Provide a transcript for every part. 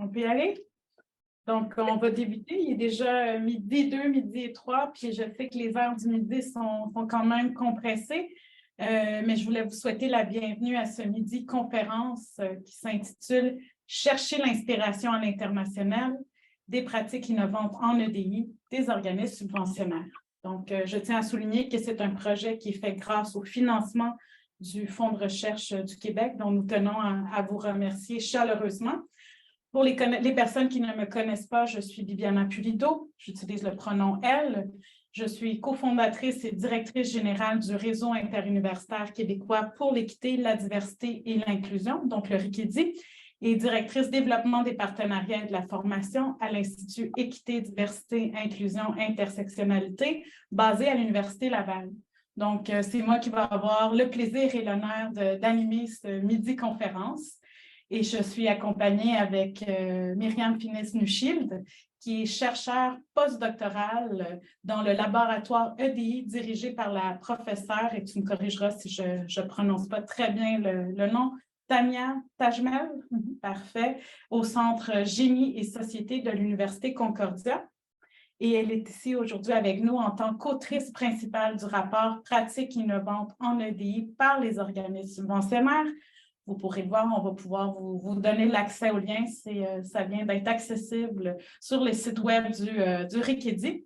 On peut y aller? Donc, on va débuter. Il est déjà midi 2, midi 3, puis je sais que les heures du midi sont quand même compressées, mais je voulais vous souhaiter la bienvenue à ce midi conférence qui s'intitule « Chercher l'inspiration à l'international, des pratiques innovantes en EDI, des organismes subventionnaires ». Donc, je tiens à souligner que c'est un projet qui est fait grâce au financement du Fonds de recherche du Québec, dont nous tenons à vous remercier chaleureusement. Pour les personnes qui ne me connaissent pas, je suis Bibiana Pulido, j'utilise le pronom « elle ». Je suis cofondatrice et directrice générale du Réseau interuniversitaire québécois pour l'équité, la diversité et l'inclusion, donc le RIQUEDI, et directrice développement des partenariats et de la formation à l'Institut Équité, Diversité, Inclusion, Intersectionnalité, basé à l'Université Laval. Donc, c'est moi qui vais avoir le plaisir et l'honneur d'animer ce midi-conférence. Et je suis accompagnée avec Myriam Finis-Nuschild, qui est chercheure postdoctorale dans le laboratoire EDI dirigé par la professeure, et tu me corrigeras si je ne prononce pas très bien le nom, Tania Tajmel, parfait, au Centre Génie et Société de l'Université Concordia. Et elle est ici aujourd'hui avec nous en tant qu'autrice principale du rapport « Pratiques innovantes en EDI par les organismes subventionnaires ». Vous pourrez voir, on va pouvoir vous donner l'accès au lien. Ça vient d'être accessible sur les sites web du RIQUEDI.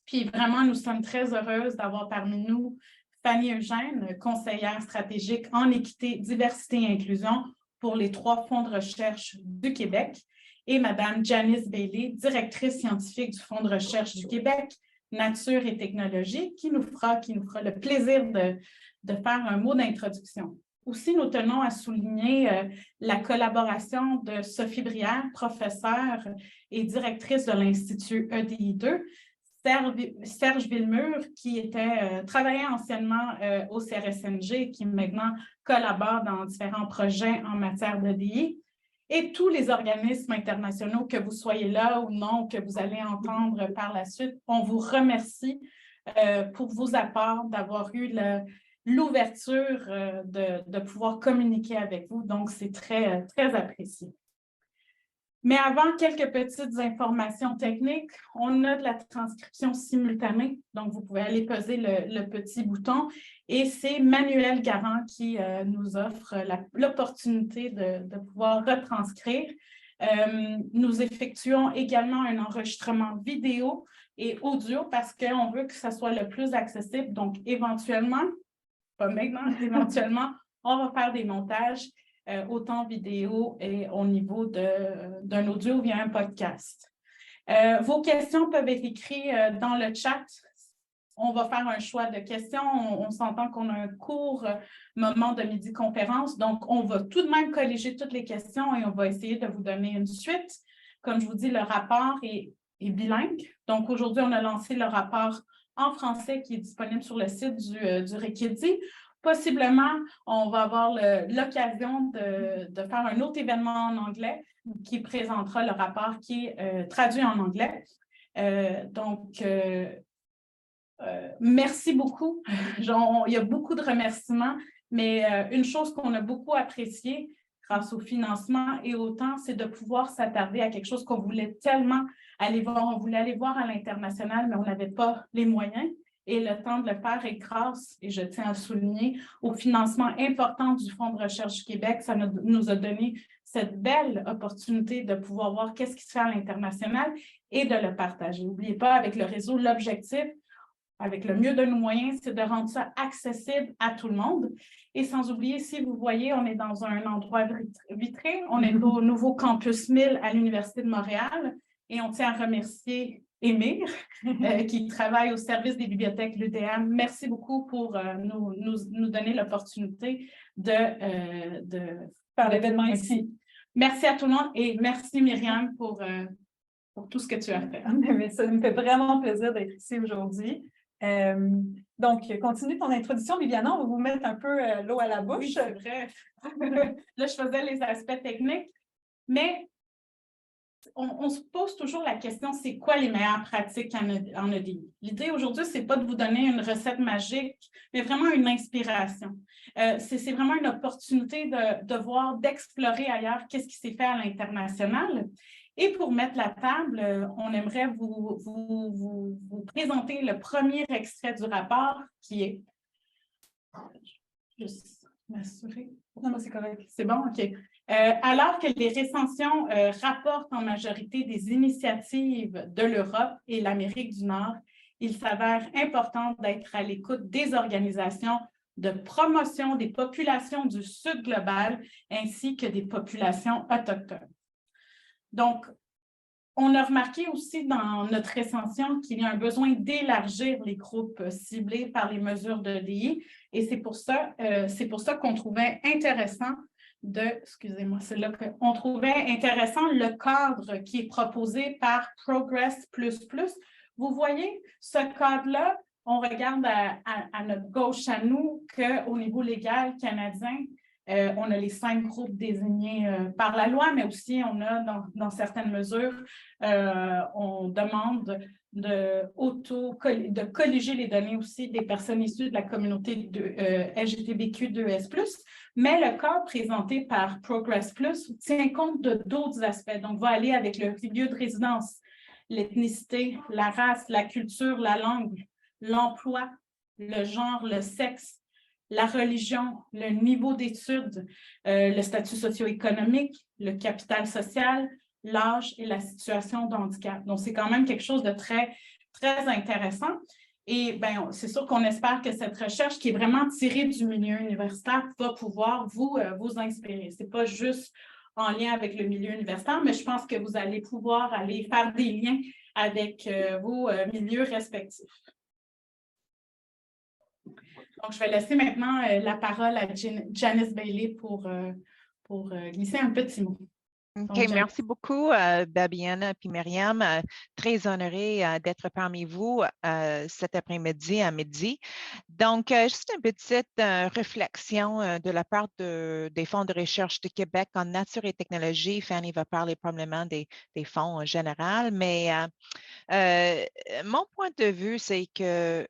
Puis vraiment, nous sommes très heureuses d'avoir parmi nous Fanny Eugène, conseillère stratégique en équité, diversité et inclusion pour les 3 fonds de recherche du Québec, et Mme Janice Bailey, directrice scientifique du Fonds de recherche du Québec, Nature et technologie, qui nous fera le plaisir de faire un mot d'introduction. Aussi, nous tenons à souligner la collaboration de Sophie Brière, professeure et directrice de l'Institut EDI2, Serge Villemur, qui travaillait anciennement au CRSNG, qui maintenant collabore dans différents projets en matière d'EDI, et tous les organismes internationaux, que vous soyez là ou non, que vous allez entendre par la suite. On vous remercie pour vos apports, d'avoir eu l'ouverture de pouvoir communiquer avec vous. Donc, c'est très, très apprécié. Mais avant, quelques petites informations techniques. On a de la transcription simultanée, donc vous pouvez aller peser le petit bouton. Et c'est Manuel Garand qui nous offre l'opportunité de pouvoir retranscrire. Nous effectuons également un enregistrement vidéo et audio parce qu'on veut que ça soit le plus accessible. Donc, éventuellement, pas maintenant, éventuellement, on va faire des montages autant vidéo et au niveau d'un audio via un podcast. Vos questions peuvent être écrites dans le chat. On va faire un choix de questions. On s'entend qu'on a un court moment de midi-conférence, donc on va tout de même colléger toutes les questions et on va essayer de vous donner une suite. Comme je vous dis, le rapport est bilingue. Donc aujourd'hui, on a lancé le rapport en français qui est disponible sur le site du RIQUEDI. Possiblement, on va avoir l'occasion de faire un autre événement en anglais qui présentera le rapport qui est traduit en anglais. Merci beaucoup. Il y a beaucoup de remerciements, mais une chose qu'on a beaucoup appréciée grâce au financement et au temps, c'est de pouvoir s'attarder à quelque chose qu'on voulait tellement aller voir. On voulait aller voir à l'international, mais on n'avait pas les moyens. Et le temps de le faire est grâce, et je tiens à souligner, au financement important du Fonds de recherche du Québec. Ça nous a donné cette belle opportunité de pouvoir voir qu'est-ce qui se fait à l'international et de le partager. N'oubliez pas, avec le réseau, l'objectif, avec le mieux de nos moyens, c'est de rendre ça accessible à tout le monde. Et sans oublier, si vous voyez, on est dans un endroit vitré. On est au nouveau campus 1000 à l'Université de Montréal. Et on tient à remercier Émir, qui travaille au service des bibliothèques l'UDM. Merci beaucoup pour nous donner l'opportunité de faire l'événement ici. Merci à tout le monde et merci Myriam pour tout ce que tu as fait. Mais ça me fait vraiment plaisir d'être ici aujourd'hui. Donc, continue ton introduction, Bibiana. On va vous mettre un peu l'eau à la bouche. Oui, c'est vrai. Là, je faisais les aspects techniques, mais on se pose toujours la question, c'est quoi les meilleures pratiques en EDI? L'idée aujourd'hui, ce n'est pas de vous donner une recette magique, mais vraiment une inspiration. C'est vraiment une opportunité de voir, d'explorer ailleurs qu'est-ce qui s'est fait à l'international. Et pour mettre la table, on aimerait vous présenter le premier extrait du rapport qui est... Juste m'assurer. Non, c'est correct. C'est bon, OK. Alors que les recensions rapportent en majorité des initiatives de l'Europe et l'Amérique du Nord, il s'avère important d'être à l'écoute des organisations de promotion des populations du Sud global ainsi que des populations autochtones. Donc, on a remarqué aussi dans notre recension qu'il y a un besoin d'élargir les groupes ciblés par les mesures de DI et c'est pour ça qu'on trouvait intéressant excusez-moi, c'est là qu'on trouvait intéressant le cadre qui est proposé par Progress++. Vous voyez, ce cadre-là, on regarde à notre gauche à nous qu'au niveau légal canadien, on a les 5 groupes désignés par la loi, mais aussi on a dans certaines mesures, on demande de colliger les données aussi des personnes issues de la communauté LGBTQ2S+, mais le cadre présenté par Progress Plus tient compte de d'autres aspects, donc va aller avec le lieu de résidence, l'ethnicité, la race, la culture, la langue, l'emploi, le genre, le sexe, la religion, le niveau d'études, le statut socio-économique, le capital social, l'âge et la situation de handicap. Donc, c'est quand même quelque chose de très, très intéressant. Et bien, c'est sûr qu'on espère que cette recherche qui est vraiment tirée du milieu universitaire va pouvoir vous inspirer. Ce n'est pas juste en lien avec le milieu universitaire, mais je pense que vous allez pouvoir aller faire des liens avec vos milieux respectifs. Donc, je vais laisser maintenant la parole à Janice Bailey pour glisser un petit mot. OK, Donc, merci beaucoup, Babiana et Myriam. Très honorée d'être parmi vous cet après-midi à midi. Donc, juste une petite réflexion de la part des fonds de recherche du Québec en nature et technologie. Fanny va parler probablement des fonds en général, mais mon point de vue, c'est que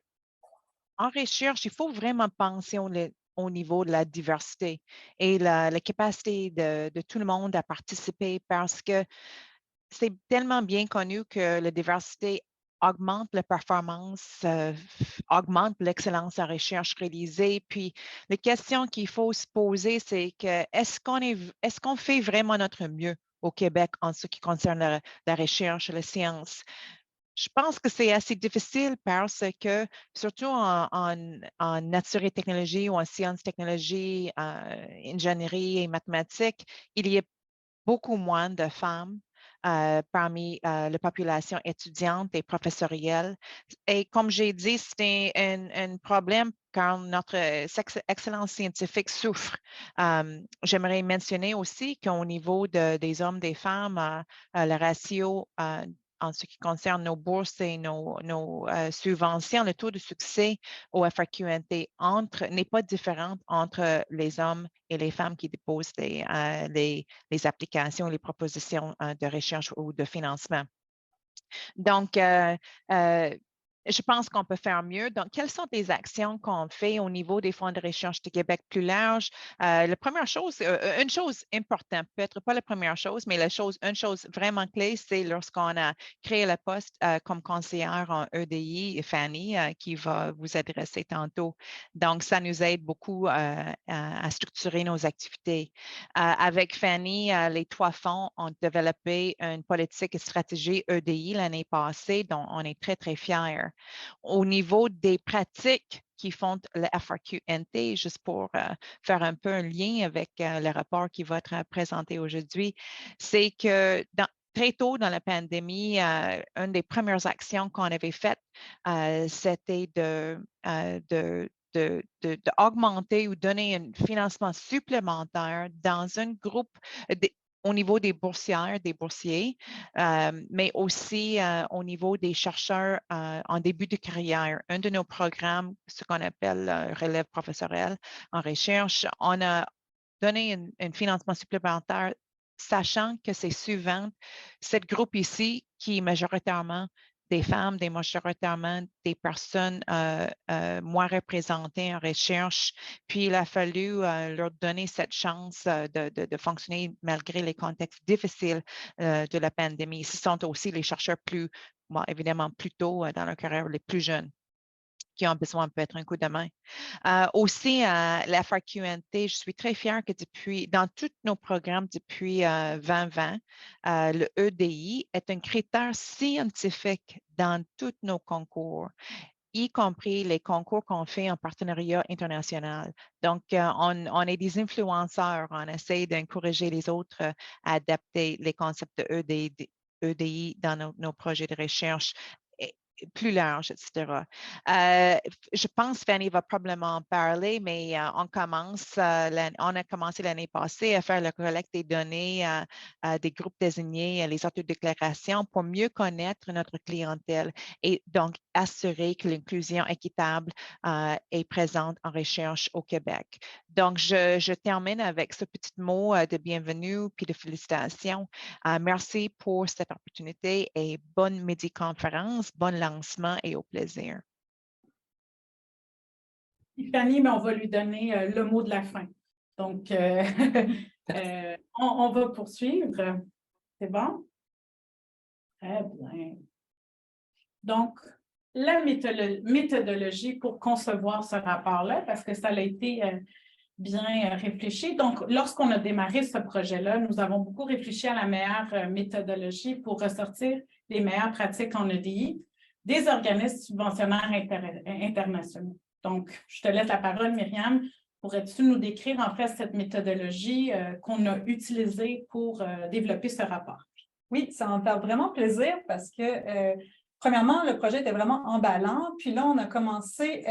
en recherche, il faut vraiment penser au niveau de la diversité et la capacité de tout le monde à participer parce que c'est tellement bien connu que la diversité augmente la performance, augmente l'excellence en recherche réalisée. Puis, la question qu'il faut se poser, c'est que est-ce qu'on fait vraiment notre mieux au Québec en ce qui concerne la recherche, la science? Je pense que c'est assez difficile parce que, surtout en nature et technologie ou en sciences, technologie, ingénierie et mathématiques, il y a beaucoup moins de femmes parmi la population étudiante et professorielle. Et comme j'ai dit, c'est un problème quand notre excellence scientifique souffre. J'aimerais mentionner aussi qu'au niveau des hommes et des femmes, le ratio en ce qui concerne nos bourses et nos subventions, le taux de succès au FRQNT n'est pas différent entre les hommes et les femmes qui déposent les applications, les propositions de recherche ou de financement. Donc, je pense qu'on peut faire mieux. Donc, quelles sont les actions qu'on fait au niveau des fonds de recherche du Québec plus large? La première chose, une chose importante, peut-être pas la première chose, mais une chose vraiment clé, c'est lorsqu'on a créé le poste comme conseillère en EDI, Fanny, qui va vous adresser tantôt. Donc, ça nous aide beaucoup à structurer nos activités. Avec Fanny, les 3 fonds ont développé une politique et stratégie EDI l'année passée, dont on est très, très fiers. Au niveau des pratiques qui font le FRQNT, juste pour faire un peu un lien avec le rapport qui va être présenté aujourd'hui, c'est que très tôt dans la pandémie, une des premières actions qu'on avait faites, c'était d'augmenter ou donner un financement supplémentaire dans un groupe au niveau des boursières, des boursiers, mais aussi au niveau des chercheurs en début de carrière. Un de nos programmes, ce qu'on appelle relève professionnelle en recherche, on a donné un financement supplémentaire sachant que c'est souvent ce groupe ici qui est majoritairement des femmes, majoritairement des personnes moins représentées en recherche. Puis, il a fallu leur donner cette chance de fonctionner malgré les contextes difficiles de la pandémie. Ce sont aussi les chercheurs évidemment plus tôt dans leur carrière, les plus jeunes, qui ont besoin peut-être un coup de main. Aussi, la FRQNT, je suis très fière que dans tous nos programmes depuis 2020, le EDI est un critère scientifique dans tous nos concours, y compris les concours qu'on fait en partenariat international. Donc, on est des influenceurs, on essaie d'encourager les autres à adapter les concepts de EDI dans nos projets de recherche plus large, etc. Je pense que Fanny va probablement en parler, mais on a commencé l'année passée à faire la collecte des données des groupes désignés, les autodéclarations pour mieux connaître notre clientèle et donc assurer que l'inclusion équitable est présente en recherche au Québec. Donc, je termine avec ce petit mot de bienvenue puis de félicitations. Merci pour cette opportunité et bonne midi-conférence, bonne lancement et au plaisir. Fanny, mais on va lui donner le mot de la fin. Donc, on va poursuivre. C'est bon? Très bien. Donc, la méthodologie pour concevoir ce rapport-là, parce que ça a été bien réfléchi. Donc, lorsqu'on a démarré ce projet-là, nous avons beaucoup réfléchi à la meilleure méthodologie pour ressortir les meilleures pratiques en EDI des organismes subventionnaires internationaux. Donc, je te laisse la parole, Myriam. Pourrais-tu nous décrire en fait cette méthodologie qu'on a utilisée pour développer ce rapport? Oui, ça va me faire vraiment plaisir parce que, premièrement, le projet était vraiment emballant. Puis là, on a commencé,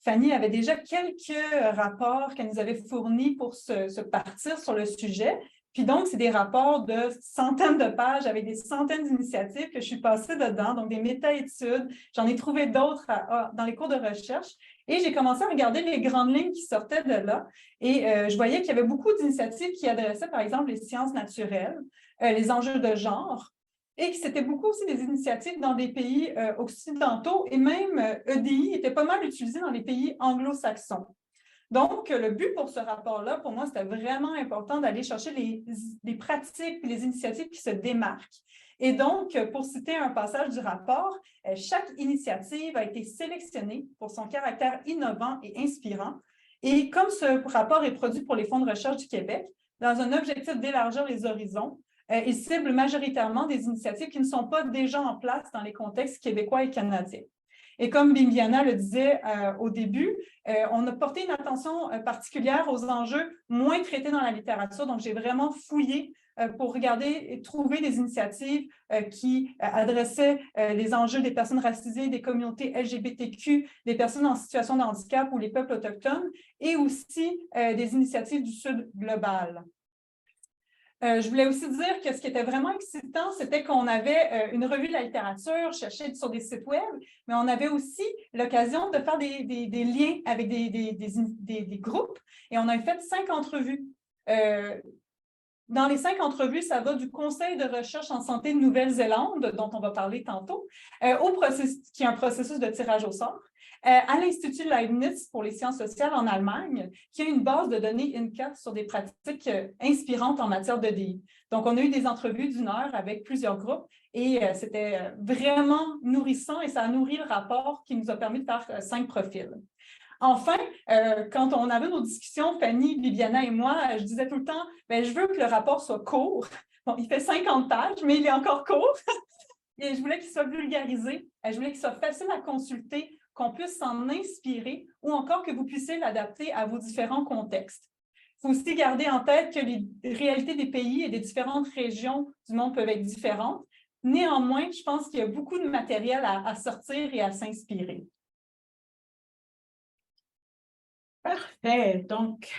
Fanny avait déjà quelques rapports qu'elle nous avait fournis pour se partir sur le sujet. Puis donc, c'est des rapports de centaines de pages avec des centaines d'initiatives que je suis passée dedans, donc des méta-études. J'en ai trouvé d'autres dans les cours de recherche. Et j'ai commencé à regarder les grandes lignes qui sortaient de là. Et je voyais qu'il y avait beaucoup d'initiatives qui adressaient, par exemple, les sciences naturelles, les enjeux de genre, et que c'était beaucoup aussi des initiatives dans des pays occidentaux, et même EDI était pas mal utilisé dans les pays anglo-saxons. Donc, le but pour ce rapport-là, pour moi, c'était vraiment important d'aller chercher les pratiques et les initiatives qui se démarquent. Et donc, pour citer un passage du rapport, chaque initiative a été sélectionnée pour son caractère innovant et inspirant. Et comme ce rapport est produit pour les fonds de recherche du Québec, dans un objectif d'élargir les horizons, il cible majoritairement des initiatives qui ne sont pas déjà en place dans les contextes québécois et canadiens. Et comme Bibiana le disait au début, on a porté une attention particulière aux enjeux moins traités dans la littérature. Donc, j'ai vraiment fouillé pour regarder et trouver des initiatives qui adressaient les enjeux des personnes racisées, des communautés LGBTQ, des personnes en situation de handicap ou les peuples autochtones, et aussi des initiatives du Sud global. Je voulais aussi dire que ce qui était vraiment excitant, c'était qu'on avait une revue de la littérature, cherchée sur des sites web, mais on avait aussi l'occasion de faire des liens avec des groupes, et on a fait 5 entrevues. Dans les 5 entrevues, ça va du Conseil de recherche en santé de Nouvelle-Zélande, dont on va parler tantôt, qui est un processus de tirage au sort, à l'Institut Leibniz pour les sciences sociales en Allemagne, qui a une base de données INCA sur des pratiques inspirantes en matière d'EDI. Donc, on a eu des entrevues d'1 heure avec plusieurs groupes et c'était vraiment nourrissant et ça a nourri le rapport qui nous a permis de faire 5 profils. Enfin, quand on avait nos discussions, Fanny, Bibiana et moi, je disais tout le temps, je veux que le rapport soit court. Bon, il fait 50 pages, mais il est encore court. Et je voulais qu'il soit vulgarisé. Je voulais qu'il soit facile à consulter, qu'on puisse s'en inspirer ou encore que vous puissiez l'adapter à vos différents contextes. Il faut aussi garder en tête que les réalités des pays et des différentes régions du monde peuvent être différentes. Néanmoins, je pense qu'il y a beaucoup de matériel à sortir et à s'inspirer. Parfait. Donc,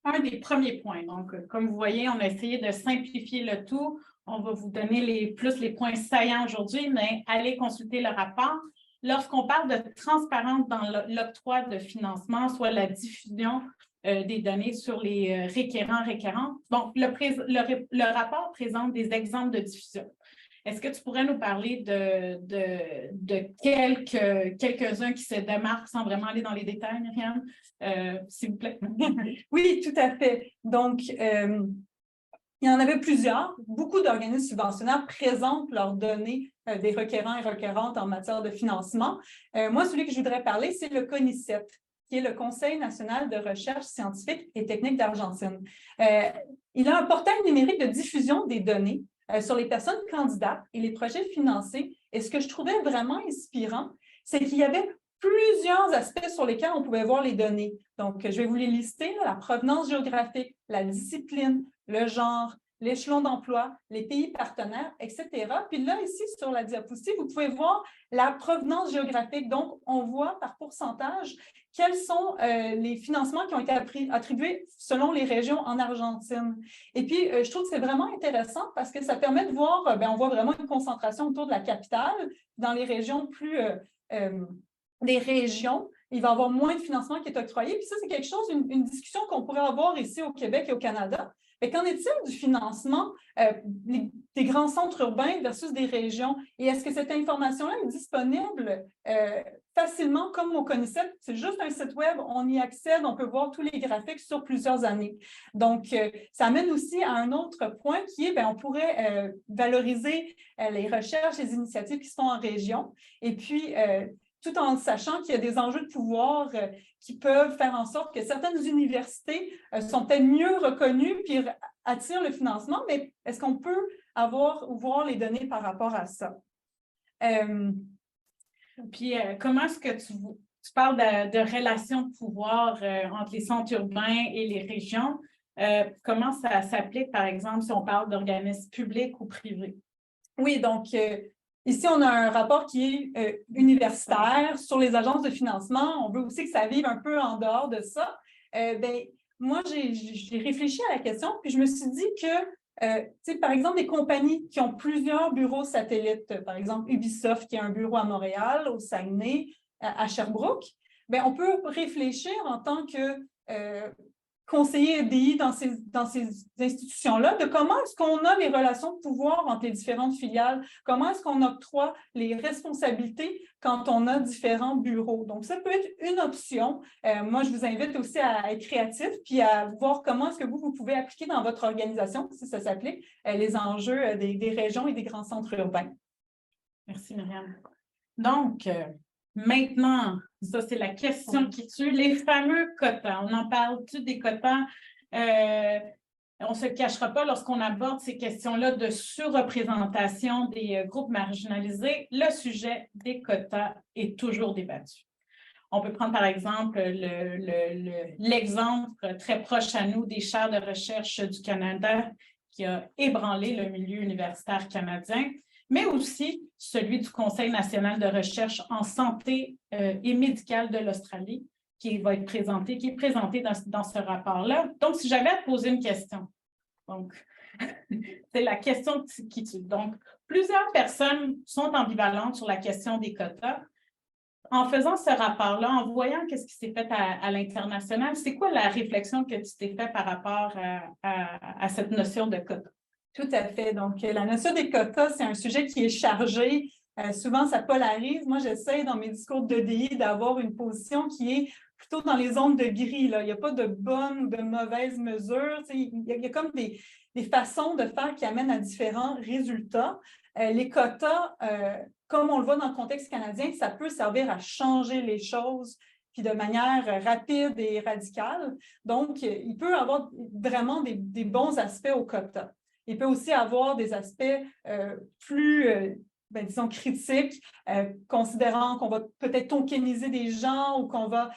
un des premiers points. Donc, comme vous voyez, on a essayé de simplifier le tout. On va vous donner plus les points saillants aujourd'hui, mais allez consulter le rapport. Lorsqu'on parle de transparence dans l'octroi de financement, soit la diffusion des données sur les récurrents. Donc, le rapport présente des exemples de diffusion. Est-ce que tu pourrais nous parler de quelques-uns qui se démarquent sans vraiment aller dans les détails, Myriam, s'il vous plaît? Oui, tout à fait. Donc, il y en avait plusieurs. Beaucoup d'organismes subventionnaires présentent leurs données des requérants et requérantes en matière de financement. Moi, celui que je voudrais parler, c'est le CONICET, qui est le Conseil national de recherche scientifique et technique d'Argentine. Il a un portail numérique de diffusion des données sur les personnes candidates et les projets financés. Et ce que je trouvais vraiment inspirant, c'est qu'il y avait plusieurs aspects sur lesquels on pouvait voir les données. Donc, je vais vous les lister, la provenance géographique, la discipline, le genre, l'échelon d'emploi, les pays partenaires, etc. Puis là, ici, sur la diapositive, vous pouvez voir la provenance géographique. Donc, on voit par pourcentage quels sont les financements qui ont été attribués selon les régions en Argentine. Et puis, je trouve que c'est vraiment intéressant parce que ça permet de voir, on voit vraiment une concentration autour de la capitale. Dans les régions plus... des régions, il va y avoir moins de financement qui est octroyé. Puis ça, c'est quelque chose, une discussion qu'on pourrait avoir ici au Québec et au Canada. Mais qu'en est-il du financement des grands centres urbains versus des régions? Et est-ce que cette information-là est disponible facilement comme au CONICET? C'est juste un site web, on y accède, on peut voir tous les graphiques sur plusieurs années. Donc, ça amène aussi à un autre point qui est, on pourrait valoriser les recherches, les initiatives qui sont en région. Et puis, tout en sachant qu'il y a des enjeux de pouvoir qui peuvent faire en sorte que certaines universités sont peut-être mieux reconnues puis attirent le financement, mais est-ce qu'on peut voir les données par rapport à ça? Puis, comment est-ce que tu parles de relations de pouvoir entre les centres urbains et les régions? Comment ça s'applique, par exemple, si on parle d'organismes publics ou privés? Oui, donc... ici, on a un rapport qui est universitaire sur les agences de financement. On veut aussi que ça vive un peu en dehors de ça. Moi, j'ai réfléchi à la question, puis je me suis dit que, par exemple, des compagnies qui ont plusieurs bureaux satellites, par exemple Ubisoft qui a un bureau à Montréal, au Saguenay, à Sherbrooke, on peut réfléchir en tant que conseiller EDI dans ces institutions-là, de comment est-ce qu'on a les relations de pouvoir entre les différentes filiales, comment est-ce qu'on octroie les responsabilités quand on a différents bureaux. Donc, ça peut être une option. Moi, je vous invite aussi à être créatif puis à voir comment est-ce que vous pouvez appliquer dans votre organisation, si ça s'applique, les enjeux des régions et des grands centres urbains. Merci, Myriam. Donc, maintenant, ça, c'est la question qui tue, les fameux quotas. On en parle-tu des quotas? On ne se cachera pas lorsqu'on aborde ces questions-là de surreprésentation des groupes marginalisés. Le sujet des quotas est toujours débattu. On peut prendre par exemple l'exemple très proche à nous des chaires de recherche du Canada qui a ébranlé le milieu universitaire canadien, mais aussi celui du Conseil national de recherche en santé et médicale de l'Australie, qui est présenté dans ce rapport-là. Donc, si j'avais à te poser une question, donc, c'est la question qui tue. Donc, plusieurs personnes sont ambivalentes sur la question des quotas. En faisant ce rapport-là, en voyant qu'est-ce qui s'est fait à l'international, c'est quoi la réflexion que tu t'es faite par rapport à cette notion de quota? Tout à fait. Donc, la notion des quotas, c'est un sujet qui est chargé. Souvent, ça polarise. Moi, j'essaie dans mes discours d'EDI d'avoir une position qui est plutôt dans les zones de gris. Là. Il n'y a pas de bonnes ou de mauvaises mesures. Il y a comme des façons de faire qui amènent à différents résultats. Les quotas, comme on le voit dans le contexte canadien, ça peut servir à changer les choses puis de manière rapide et radicale. Donc, il peut avoir vraiment des bons aspects au quota. Il peut aussi avoir des aspects plus, disons, critiques, considérant qu'on va peut-être tokeniser des gens ou qu'on va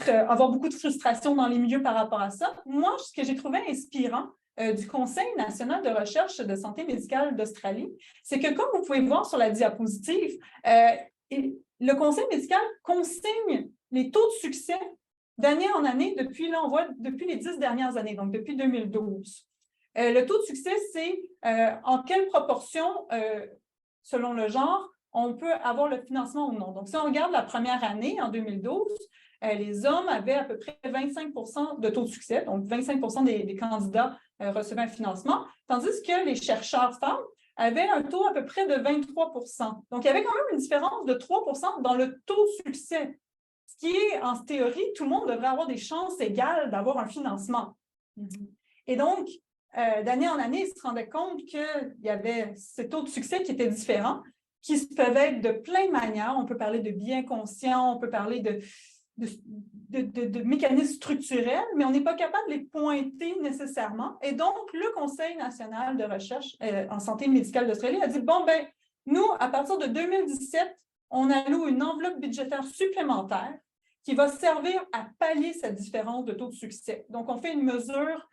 avoir beaucoup de frustration dans les milieux par rapport à ça. Moi, ce que j'ai trouvé inspirant du Conseil national de recherche de santé médicale d'Australie, c'est que, comme vous pouvez voir sur la diapositive, le Conseil médical consigne les taux de succès d'année en année depuis les 10 dernières années, donc depuis 2012. Le taux de succès, c'est en quelle proportion, selon le genre, on peut avoir le financement ou non. Donc, si on regarde la première année, en 2012, les hommes avaient à peu près 25% de taux de succès, donc 25% des candidats recevaient un financement, tandis que les chercheurs femmes avaient un taux à peu près de 23%. Donc, il y avait quand même une différence de 3% dans le taux de succès, ce qui est, en théorie, tout le monde devrait avoir des chances égales d'avoir un financement. Et donc, d'année en année, ils se rendaient compte qu'il y avait ces taux de succès qui étaient différents, qui peuvent être de plein de manières. On peut parler de biais conscients, on peut parler de mécanismes structurels, mais on n'est pas capable de les pointer nécessairement. Et donc, le Conseil national de recherche en santé médicale d'Australie a dit, bon, ben, nous, à partir de 2017, on alloue une enveloppe budgétaire supplémentaire qui va servir à pallier cette différence de taux de succès. Donc, on fait une mesure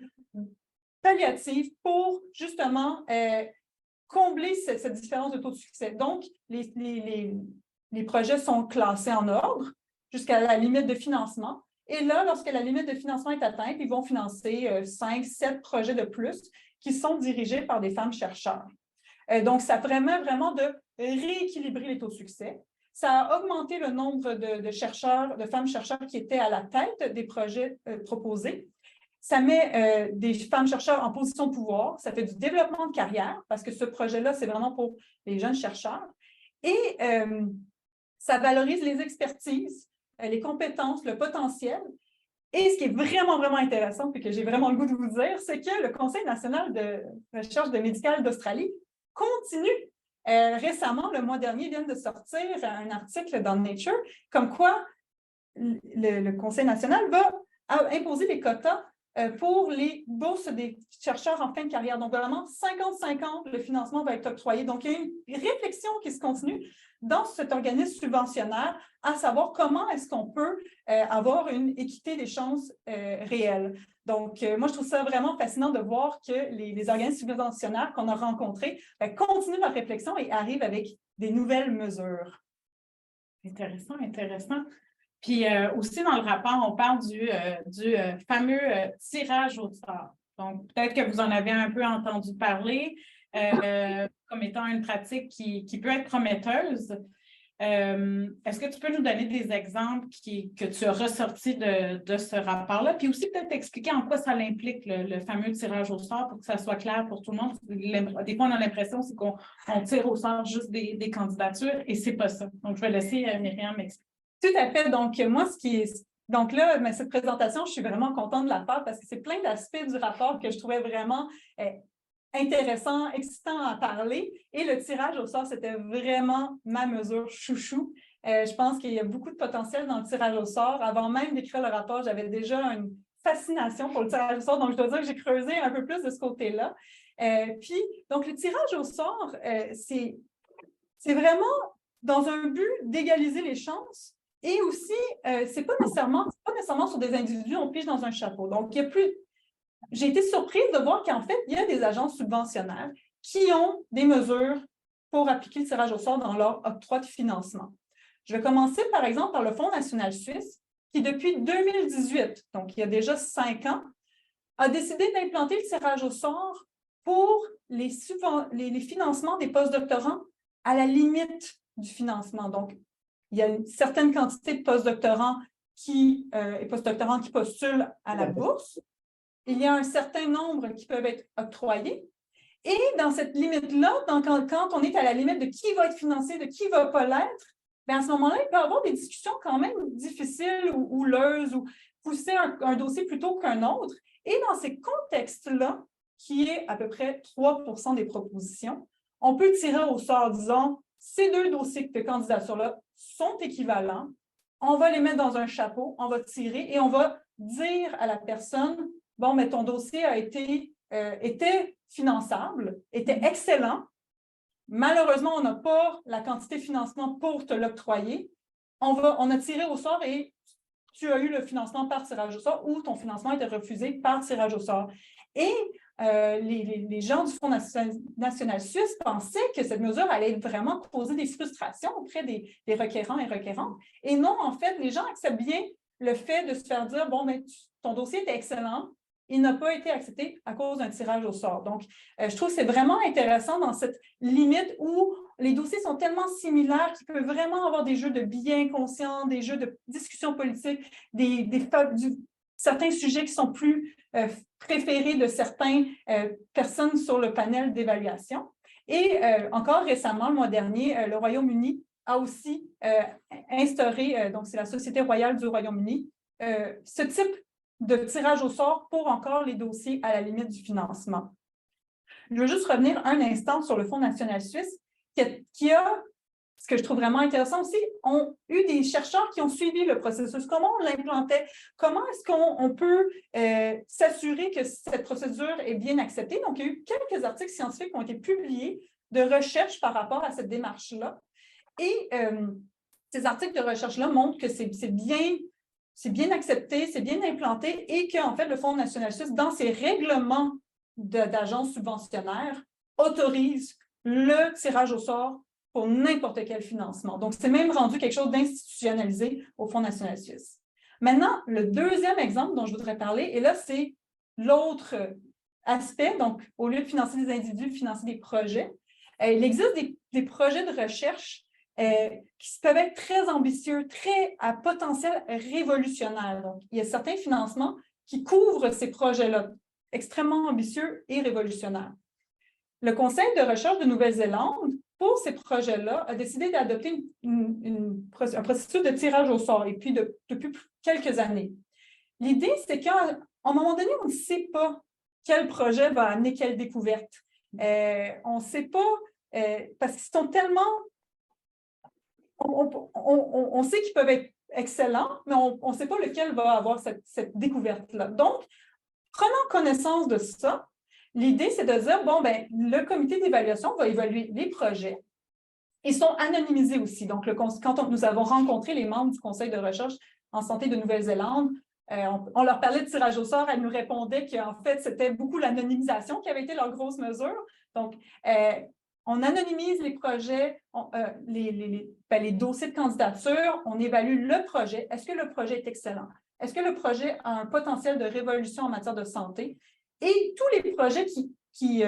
palliative pour, justement, combler cette différence de taux de succès. Donc, les projets sont classés en ordre jusqu'à la limite de financement. Et là, lorsque la limite de financement est atteinte, ils vont financer 5, 7 projets de plus qui sont dirigés par des femmes chercheurs. Donc, ça permet vraiment de rééquilibrer les taux de succès. Ça a augmenté le nombre de femmes chercheurs qui étaient à la tête des projets proposés. Ça met des femmes chercheurs en position de pouvoir. Ça fait du développement de carrière parce que ce projet-là, c'est vraiment pour les jeunes chercheurs. Et ça valorise les expertises, les compétences, le potentiel. Et ce qui est vraiment, vraiment intéressant, et que j'ai vraiment le goût de vous dire, c'est que le Conseil national de recherche médicale d'Australie continue. Récemment, le mois dernier, vient de sortir un article dans Nature, comme quoi le Conseil national va imposer les quotas pour les bourses des chercheurs en fin de carrière. Donc, vraiment, 50-50, le financement va être octroyé. Donc, il y a une réflexion qui se continue dans cet organisme subventionnaire, à savoir comment est-ce qu'on peut avoir une équité des chances réelles. Donc, moi, je trouve ça vraiment fascinant de voir que les organismes subventionnaires qu'on a rencontrés continuent leur réflexion et arrivent avec des nouvelles mesures. Intéressant, intéressant. Puis aussi, dans le rapport, on parle du fameux tirage au sort. Donc, peut-être que vous en avez un peu entendu parler comme étant une pratique qui peut être prometteuse. Est-ce que tu peux nous donner des exemples que tu as ressortis de ce rapport-là? Puis aussi, peut-être expliquer en quoi ça l'implique, le fameux tirage au sort, pour que ça soit clair pour tout le monde. Des fois, on a l'impression qu'on tire au sort juste des candidatures et c'est pas ça. Donc, je vais laisser Myriam m'expliquer. Tout à fait. Donc, moi, donc là, cette présentation, je suis vraiment contente de la faire parce que c'est plein d'aspects du rapport que je trouvais vraiment intéressant, excitant à parler. Et le tirage au sort, c'était vraiment ma mesure chouchou. Je pense qu'il y a beaucoup de potentiel dans le tirage au sort. Avant même d'écrire le rapport, j'avais déjà une fascination pour le tirage au sort. Donc, je dois dire que j'ai creusé un peu plus de ce côté-là. Puis, donc, le tirage au sort, c'est vraiment dans un but d'égaliser les chances. Et aussi, c'est pas nécessairement sur des individus, on pige dans un chapeau. Donc, j'ai été surprise de voir qu'en fait, il y a des agences subventionnaires qui ont des mesures pour appliquer le tirage au sort dans leur octroi de financement. Je vais commencer, par exemple, par le Fonds national suisse, qui, depuis 2018, donc il y a déjà 5 ans, a décidé d'implanter le tirage au sort pour les financements des postdoctorants à la limite du financement. Donc, il y a une certaine quantité de postdoctorants qui postulent à la bourse. Il y a un certain nombre qui peuvent être octroyés. Et dans cette limite-là, quand on est à la limite de qui va être financé, de qui ne va pas l'être, à ce moment-là, il peut y avoir des discussions quand même difficiles ou houleuses ou pousser un dossier plutôt qu'un autre. Et dans ces contextes-là, qui est à peu près 3% des propositions, on peut tirer au sort, disons, ces 2 dossiers de candidature-là sont équivalents, on va les mettre dans un chapeau, on va tirer et on va dire à la personne, bon, mais ton dossier était finançable, était excellent. Malheureusement, on n'a pas la quantité de financement pour te l'octroyer. On a tiré au sort et tu as eu le financement par tirage au sort ou ton financement a été refusé par tirage au sort. Et les gens du Fonds national suisse pensaient que cette mesure allait vraiment causer des frustrations auprès des requérants et requérantes. Et non, en fait, les gens acceptent bien le fait de se faire dire, bon, mais ton dossier était excellent il n'a pas été accepté à cause d'un tirage au sort. Donc, je trouve que c'est vraiment intéressant dans cette limite où les dossiers sont tellement similaires qu'il peut vraiment avoir des jeux de bien conscients, des jeux de discussion politique, certains sujets qui sont plus préférés de certaines personnes sur le panel d'évaluation. Et encore récemment, le mois dernier, le Royaume-Uni a aussi instauré, donc c'est la Société royale du Royaume-Uni, ce type de tirage au sort pour encore les dossiers à la limite du financement. Je veux juste revenir un instant sur le Fonds national suisse qui a, ce que je trouve vraiment intéressant aussi, ont eu des chercheurs qui ont suivi le processus. Comment on l'implantait? Comment est-ce qu'on peut s'assurer que cette procédure est bien acceptée? Donc, il y a eu quelques articles scientifiques qui ont été publiés de recherche par rapport à cette démarche-là. Et ces articles de recherche-là montrent que c'est bien accepté, c'est bien implanté et qu'en fait, le Fonds national suisse, dans ses règlements d'agences subventionnaires, autorise le tirage au sort pour n'importe quel financement. Donc, c'est même rendu quelque chose d'institutionnalisé au Fonds national suisse. Maintenant, le deuxième exemple dont je voudrais parler, et là, c'est l'autre aspect. Donc, au lieu de financer des individus, financer des projets. Il existe des projets de recherche qui peuvent être très ambitieux, très à potentiel révolutionnaire. Donc, il y a certains financements qui couvrent ces projets-là, extrêmement ambitieux et révolutionnaires. Le Conseil de recherche de Nouvelle-Zélande, pour ces projets-là, a décidé d'adopter un processus de tirage au sort, et puis depuis quelques années. L'idée, c'est qu'à un moment donné, on ne sait pas quel projet va amener quelle découverte. On ne sait pas, parce qu'ils sont tellement... On sait qu'ils peuvent être excellents, mais on ne sait pas lequel va avoir cette découverte-là. Donc, prenant connaissance de ça, l'idée, c'est de dire, bon, ben, le comité d'évaluation va évaluer les projets. Ils sont anonymisés aussi. Donc, quand nous avons rencontré les membres du Conseil de recherche en santé de Nouvelle-Zélande, on leur parlait de tirage au sort, elles nous répondaient qu'en fait, c'était beaucoup l'anonymisation qui avait été leur grosse mesure. Donc, on anonymise les projets, les dossiers de candidature, on évalue le projet. Est-ce que le projet est excellent? Est-ce que le projet a un potentiel de révolution en matière de santé? Et tous les projets qui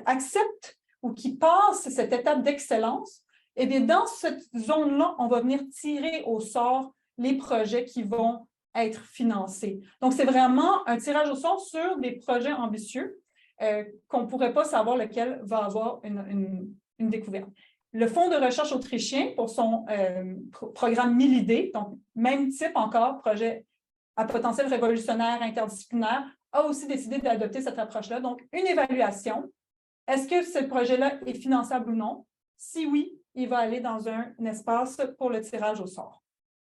acceptent ou qui passent cette étape d'excellence, eh bien, dans cette zone-là, on va venir tirer au sort les projets qui vont être financés. Donc, c'est vraiment un tirage au sort sur des projets ambitieux qu'on ne pourrait pas savoir lequel va avoir une découverte. Le Fonds de recherche autrichien, pour son programme MILIDE, donc même type encore, projet à potentiel révolutionnaire, interdisciplinaire, a aussi décidé d'adopter cette approche-là. Donc, une évaluation. Est-ce que ce projet-là est finançable ou non? Si oui, il va aller dans un espace pour le tirage au sort.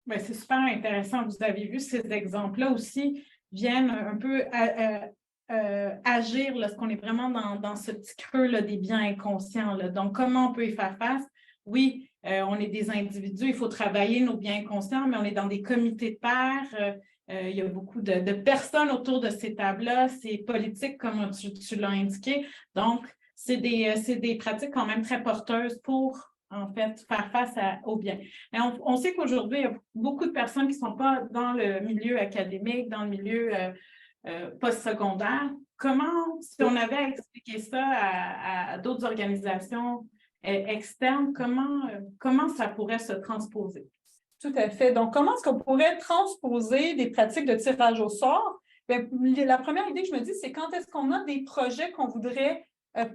Bien, c'est super intéressant. Vous avez vu, ces exemples-là aussi viennent un peu agir lorsqu'on est vraiment dans ce petit creux là, des biens inconscients. Là. Donc, comment on peut y faire face? Oui, on est des individus, il faut travailler nos biens inconscients, mais on est dans des comités de pairs. Il y a beaucoup de personnes autour de ces tables-là. C'est politique, comme tu l'as indiqué. Donc, c'est des pratiques quand même très porteuses pour, en fait, faire face au bien. Et on sait qu'aujourd'hui, il y a beaucoup de personnes qui ne sont pas dans le milieu académique, dans le milieu postsecondaire. Comment, si on avait expliqué ça à d'autres organisations externes, comment ça pourrait se transposer? Tout à fait. Donc, comment est-ce qu'on pourrait transposer des pratiques de tirage au sort? Bien, la première idée que je me dis, c'est quand est-ce qu'on a des projets qu'on voudrait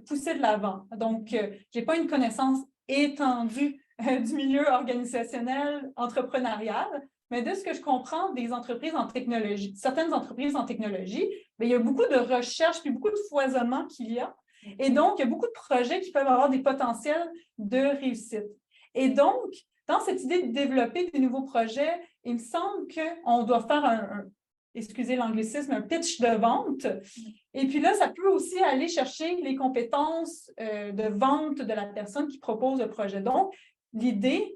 pousser de l'avant. Donc, je n'ai pas une connaissance étendue du milieu organisationnel, entrepreneurial, mais de ce que je comprends des entreprises en technologie, certaines entreprises en technologie, bien, il y a beaucoup de recherche puis beaucoup de foisonnement qu'il y a. Et donc, il y a beaucoup de projets qui peuvent avoir des potentiels de réussite. Et donc, dans cette idée de développer des nouveaux projets, il me semble qu'on doit faire excusez l'anglicisme, un pitch de vente. Et puis là, ça peut aussi aller chercher les compétences de vente de la personne qui propose le projet. Donc, l'idée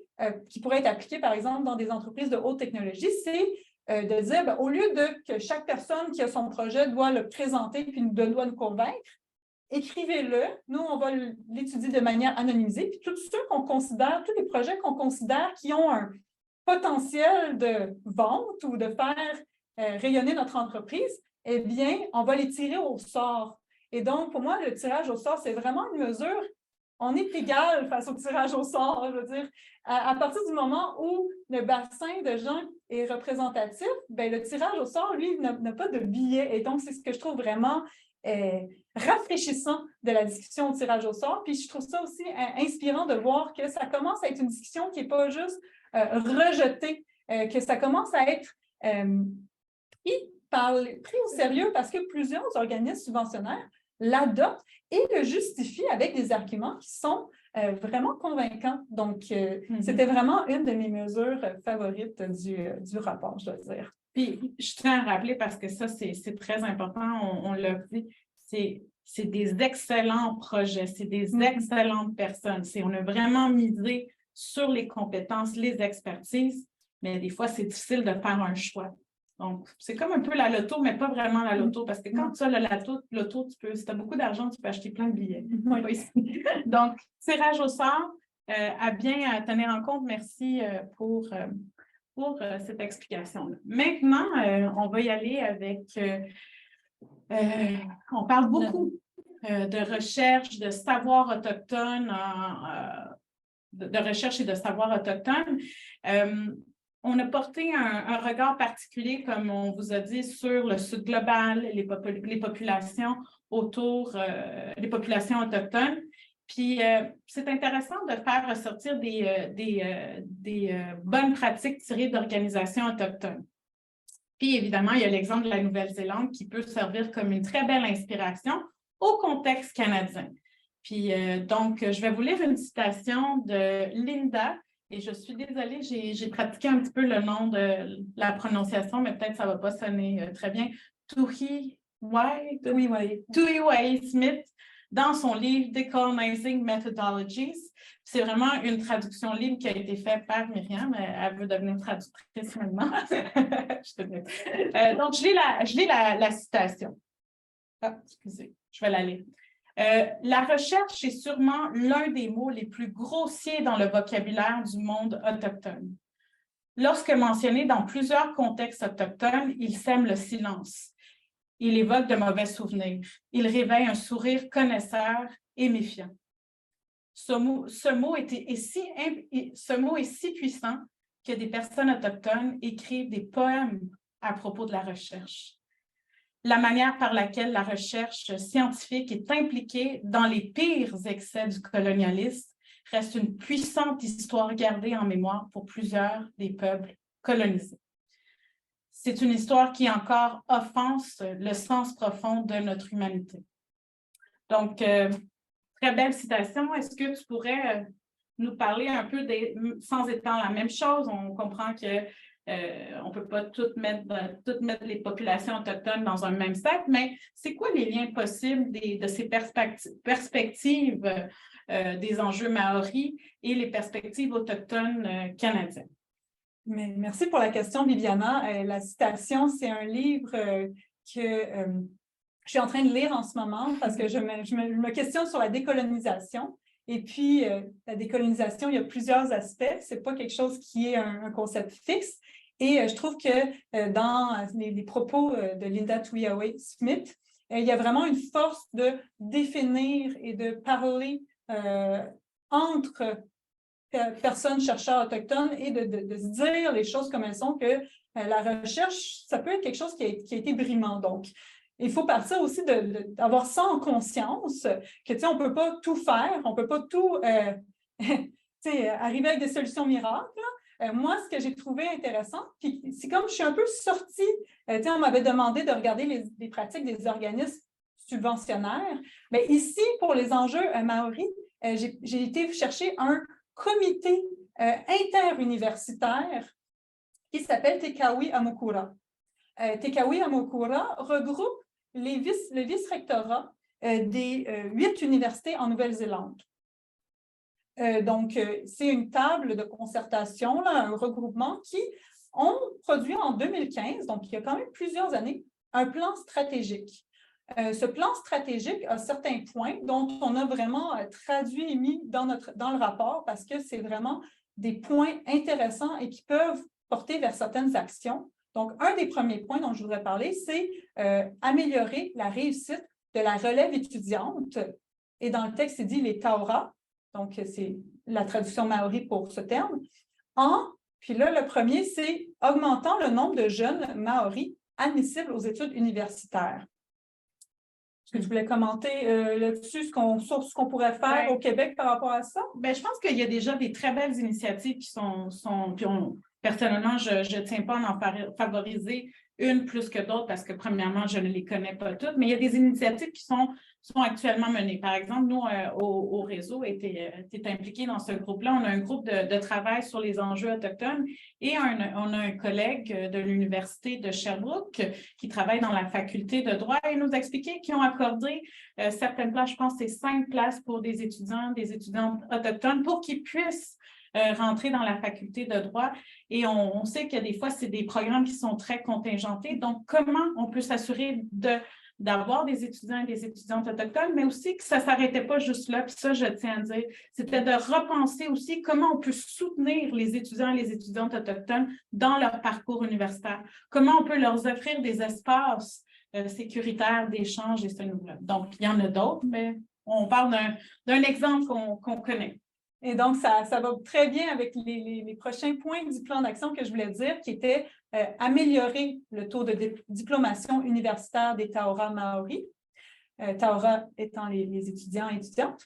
qui pourrait être appliquée, par exemple, dans des entreprises de haute technologie, c'est de dire, bien, au lieu que chaque personne qui a son projet doit le présenter puis doit nous convaincre, écrivez-le. Nous, on va l'étudier de manière anonymisée. Puis tous ceux qu'on considère, tous les projets qu'on considère qui ont un potentiel de vente ou de faire rayonner notre entreprise, eh bien, on va les tirer au sort. Et donc, pour moi, le tirage au sort, c'est vraiment une mesure, on est égal face au tirage au sort, je veux dire. À partir du moment où le bassin de gens est représentatif, bien, le tirage au sort, lui, n'a pas de biais. Et donc, c'est ce que je trouve vraiment rafraîchissant de la discussion au tirage au sort. Puis je trouve ça aussi inspirant de voir que ça commence à être une discussion qui n'est pas juste rejetée, que ça commence à être pris au sérieux parce que plusieurs organismes subventionnaires l'adoptent et le justifient avec des arguments qui sont vraiment convaincants. Donc, c'était vraiment une de mes mesures favorites du rapport, je dois dire. Puis, je tiens à rappeler, parce que ça, c'est très important, on l'a dit, c'est des excellents projets, c'est des excellentes personnes. On a vraiment misé sur les compétences, les expertises, mais des fois, c'est difficile de faire un choix. Donc, c'est comme un peu la loto, mais pas vraiment la loto, parce que quand tu as le loto, si tu as beaucoup d'argent, tu peux acheter plein de billets. Donc, tirage au sort, à bien tenir en compte. Merci pour cette explication-là. Maintenant, on va y aller avec... on parle beaucoup de recherche, de savoir autochtone, de recherche et de savoir autochtone. On a porté un regard particulier, comme on vous a dit, sur le Sud global, les populations autour, les populations autochtones. Puis, c'est intéressant de faire ressortir des bonnes pratiques tirées d'organisations autochtones. Puis, évidemment, il y a l'exemple de la Nouvelle-Zélande qui peut servir comme une très belle inspiration au contexte canadien. Puis, donc, je vais vous lire une citation de Linda. Et je suis désolée, j'ai pratiqué un petit peu le nom de la prononciation, mais peut-être que ça ne va pas sonner très bien. Tuhiwai Smith, dans son livre Decolonizing Methodologies. C'est vraiment une traduction libre qui a été faite par Myriam. Elle veut devenir traductrice maintenant. Donc, je lis la citation. Ah, excusez, je vais la lire. La recherche est sûrement l'un des mots les plus grossiers dans le vocabulaire du monde autochtone. Lorsque mentionné dans plusieurs contextes autochtones, il sème le silence. Il évoque de mauvais souvenirs. Il réveille un sourire connaisseur et méfiant. Ce mot est si puissant que des personnes autochtones écrivent des poèmes à propos de la recherche. La manière par laquelle la recherche scientifique est impliquée dans les pires excès du colonialisme reste une puissante histoire gardée en mémoire pour plusieurs des peuples colonisés. C'est une histoire qui encore offense le sens profond de notre humanité. Donc, très belle citation. Est-ce que tu pourrais nous parler un peu, sans étant la même chose, on comprend que on ne peut pas toutes mettre les populations autochtones dans un même sac, mais c'est quoi les liens possibles de ces perspectives des enjeux maoris et les perspectives autochtones canadiennes? Mais merci pour la question, Viviana. La citation, c'est un livre que je suis en train de lire en ce moment parce que je me questionne sur la décolonisation. Et puis, la décolonisation, il y a plusieurs aspects. Ce n'est pas quelque chose qui est un concept fixe. Et je trouve que dans les propos de Linda Tuhiwai Smith, il y a vraiment une force de définir et de parler entre personnes, chercheurs autochtones et de se dire les choses comme elles sont, que la recherche, ça peut être quelque chose qui a été brimant. Donc, il faut partir aussi d'avoir ça en conscience, que on ne peut pas tout faire, on ne peut pas tout arriver avec des solutions miracles. Moi, ce que j'ai trouvé intéressant, puis c'est comme je suis un peu sortie, on m'avait demandé de regarder les pratiques des organismes subventionnaires, mais ici, pour les enjeux maoris, j'ai été chercher un comité interuniversitaire qui s'appelle Tekawi Amokura. Tekawi Amokura regroupe le vice-rectorat des 8 universités en Nouvelle-Zélande. Donc, c'est une table de concertation, là, un regroupement qui ont produit en 2015, donc il y a quand même plusieurs années, un plan stratégique. Ce plan stratégique a certains points dont on a vraiment traduit et mis dans le rapport parce que c'est vraiment des points intéressants et qui peuvent porter vers certaines actions. Donc, un des premiers points dont je voudrais parler, c'est améliorer la réussite de la relève étudiante. Et dans le texte, il dit les Taora, donc c'est la traduction maori pour ce terme, puis là, le premier, c'est augmentant le nombre de jeunes Maoris admissibles aux études universitaires. Est-ce que tu voulais commenter là-dessus, sur ce qu'on pourrait faire au Québec par rapport à ça? Bien, je pense qu'il y a déjà des très belles initiatives qui sont puis personnellement, je ne tiens pas à en favoriser une plus que d'autres parce que, premièrement, je ne les connais pas toutes, mais il y a des initiatives qui sont actuellement menées. Par exemple, nous, au réseau, tu es impliqué dans ce groupe-là. On a un groupe de travail sur les enjeux autochtones et on a un collègue de l'Université de Sherbrooke qui travaille dans la faculté de droit et nous a expliqué qu'ils ont accordé certaines places, je pense que c'est 5 places pour des étudiantes autochtones pour qu'ils puissent rentrer dans la faculté de droit. Et on sait que des fois, c'est des programmes qui sont très contingentés. Donc, comment on peut s'assurer d'avoir des étudiants et des étudiantes autochtones, mais aussi que ça ne s'arrêtait pas juste là. Puis ça, je tiens à dire, c'était de repenser aussi comment on peut soutenir les étudiants et les étudiantes autochtones dans leur parcours universitaire. Comment on peut leur offrir des espaces sécuritaires d'échange et ce niveau-là. Donc, il y en a d'autres, mais on parle d'un exemple qu'on connaît. Et donc, ça va très bien avec les prochains points du plan d'action que je voulais dire, qui était améliorer le taux de diplomation universitaire des Taora Maori, Taora étant les étudiants et étudiantes.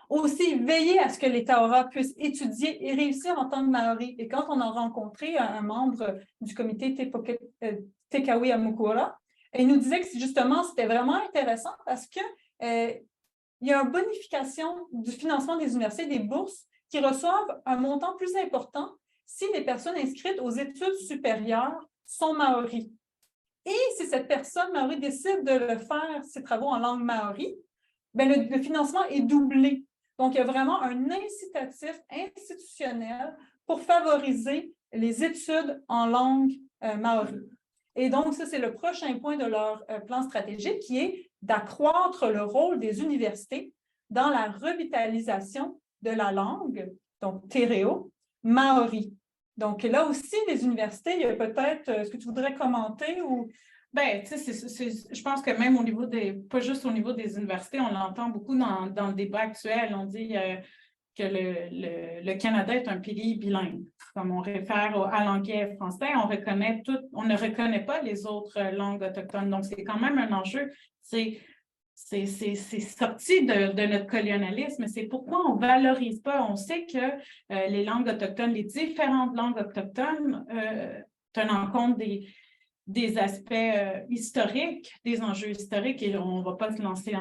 Aussi, veiller à ce que les Taora puissent étudier et réussir en tant que Maori. Et quand on a rencontré un membre du comité Tekawi Amukura, il nous disait que justement, c'était vraiment intéressant parce que il y a une bonification du financement des universités, des bourses qui reçoivent un montant plus important si les personnes inscrites aux études supérieures sont maoris. Et si cette personne maori décide de le faire, ses travaux en langue maori, bien, le financement est doublé. Donc, il y a vraiment un incitatif institutionnel pour favoriser les études en langue maori. Et donc, ça, c'est le prochain point de leur plan stratégique qui est d'accroître le rôle des universités dans la revitalisation de la langue, donc tereo, maori. Donc là aussi, les universités, il y a peut-être, est-ce que tu voudrais commenter ou… Bien, tu sais, je pense que même au niveau pas juste au niveau des universités, on l'entend beaucoup dans le débat actuel, on dit que le Canada est un pays bilingue. Comme on réfère à l'anglais et au français, on ne reconnaît pas les autres langues autochtones. Donc, c'est quand même un enjeu. C'est sorti de notre colonialisme. C'est pourquoi on ne valorise pas. On sait que les langues autochtones, les différentes langues autochtones tenant compte des aspects historiques, des enjeux historiques, et on ne va pas se lancer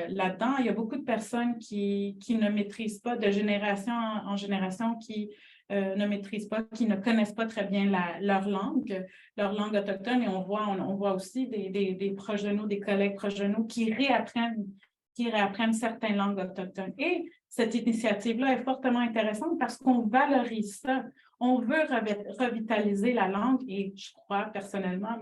là-dedans. Il y a beaucoup de personnes qui ne maîtrisent pas, de génération en génération, qui ne maîtrisent pas, qui ne connaissent pas très bien leur langue autochtone, et on voit aussi des proches de nous, des collègues proches de nous qui réapprennent certaines langues autochtones. Et cette initiative-là est fortement intéressante parce qu'on valorise ça. On veut revitaliser la langue et je crois personnellement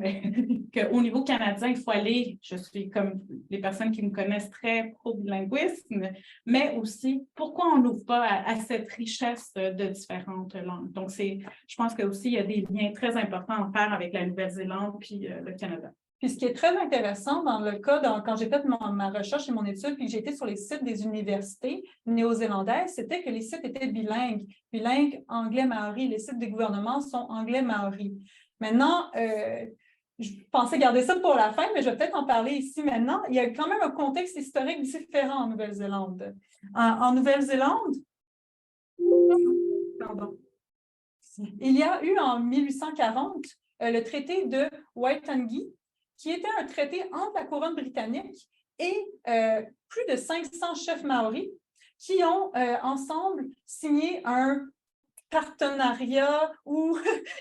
qu'au niveau canadien, il faut aller, je suis comme les personnes qui me connaissent très pro-bilinguisme, mais aussi pourquoi on n'ouvre pas à cette richesse de différentes langues. Donc, je pense qu'aussi, il y a des liens très importants à faire avec la Nouvelle-Zélande puis le Canada. Puis ce qui est très intéressant dans le cas, quand j'ai fait ma recherche et mon étude, puis j'ai été sur les sites des universités néo-zélandaises, c'était que les sites étaient bilingues anglais-maori. Les sites des gouvernements sont anglais-maori. Maintenant, je pensais garder ça pour la fin, mais je vais peut-être en parler ici maintenant. Il y a quand même un contexte historique différent en Nouvelle-Zélande. En Nouvelle-Zélande, pardon, il y a eu en 1840 le traité de Waitangi, qui était un traité entre la couronne britannique et plus de 500 chefs maoris qui ont ensemble signé un partenariat où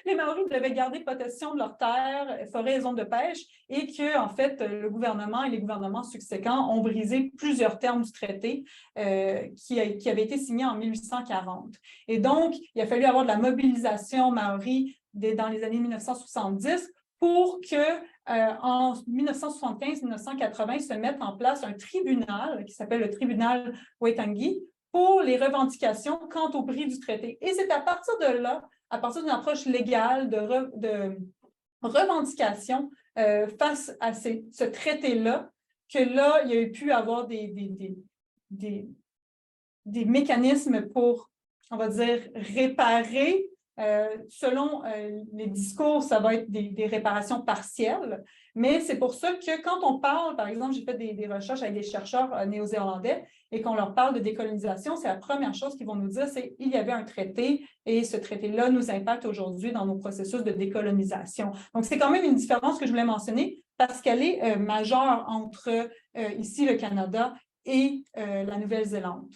les Maoris devaient garder possession de leurs terres, forêts et zones de pêche, et que, en fait, le gouvernement et les gouvernements succédents ont brisé plusieurs termes du traité qui avait été signé en 1840. Et donc, il a fallu avoir de la mobilisation maori dans les années 1970 pour que en 1975-1980 se mette en place un tribunal qui s'appelle le tribunal Waitangi pour les revendications quant au prix du traité. Et c'est à partir de là, à partir d'une approche légale revendications face à ce traité-là, que là, il y a pu avoir des mécanismes pour, on va dire, réparer. Selon les discours, ça va être des réparations partielles, mais c'est pour ça que quand on parle, par exemple, j'ai fait des recherches avec des chercheurs néo-zélandais et qu'on leur parle de décolonisation, c'est la première chose qu'ils vont nous dire, c'est qu'il y avait un traité et ce traité-là nous impacte aujourd'hui dans nos processus de décolonisation. Donc, c'est quand même une différence que je voulais mentionner parce qu'elle est majeure entre ici le Canada et la Nouvelle-Zélande.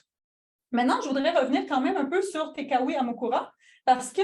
Maintenant, je voudrais revenir quand même un peu sur Te Kawi Amukura parce que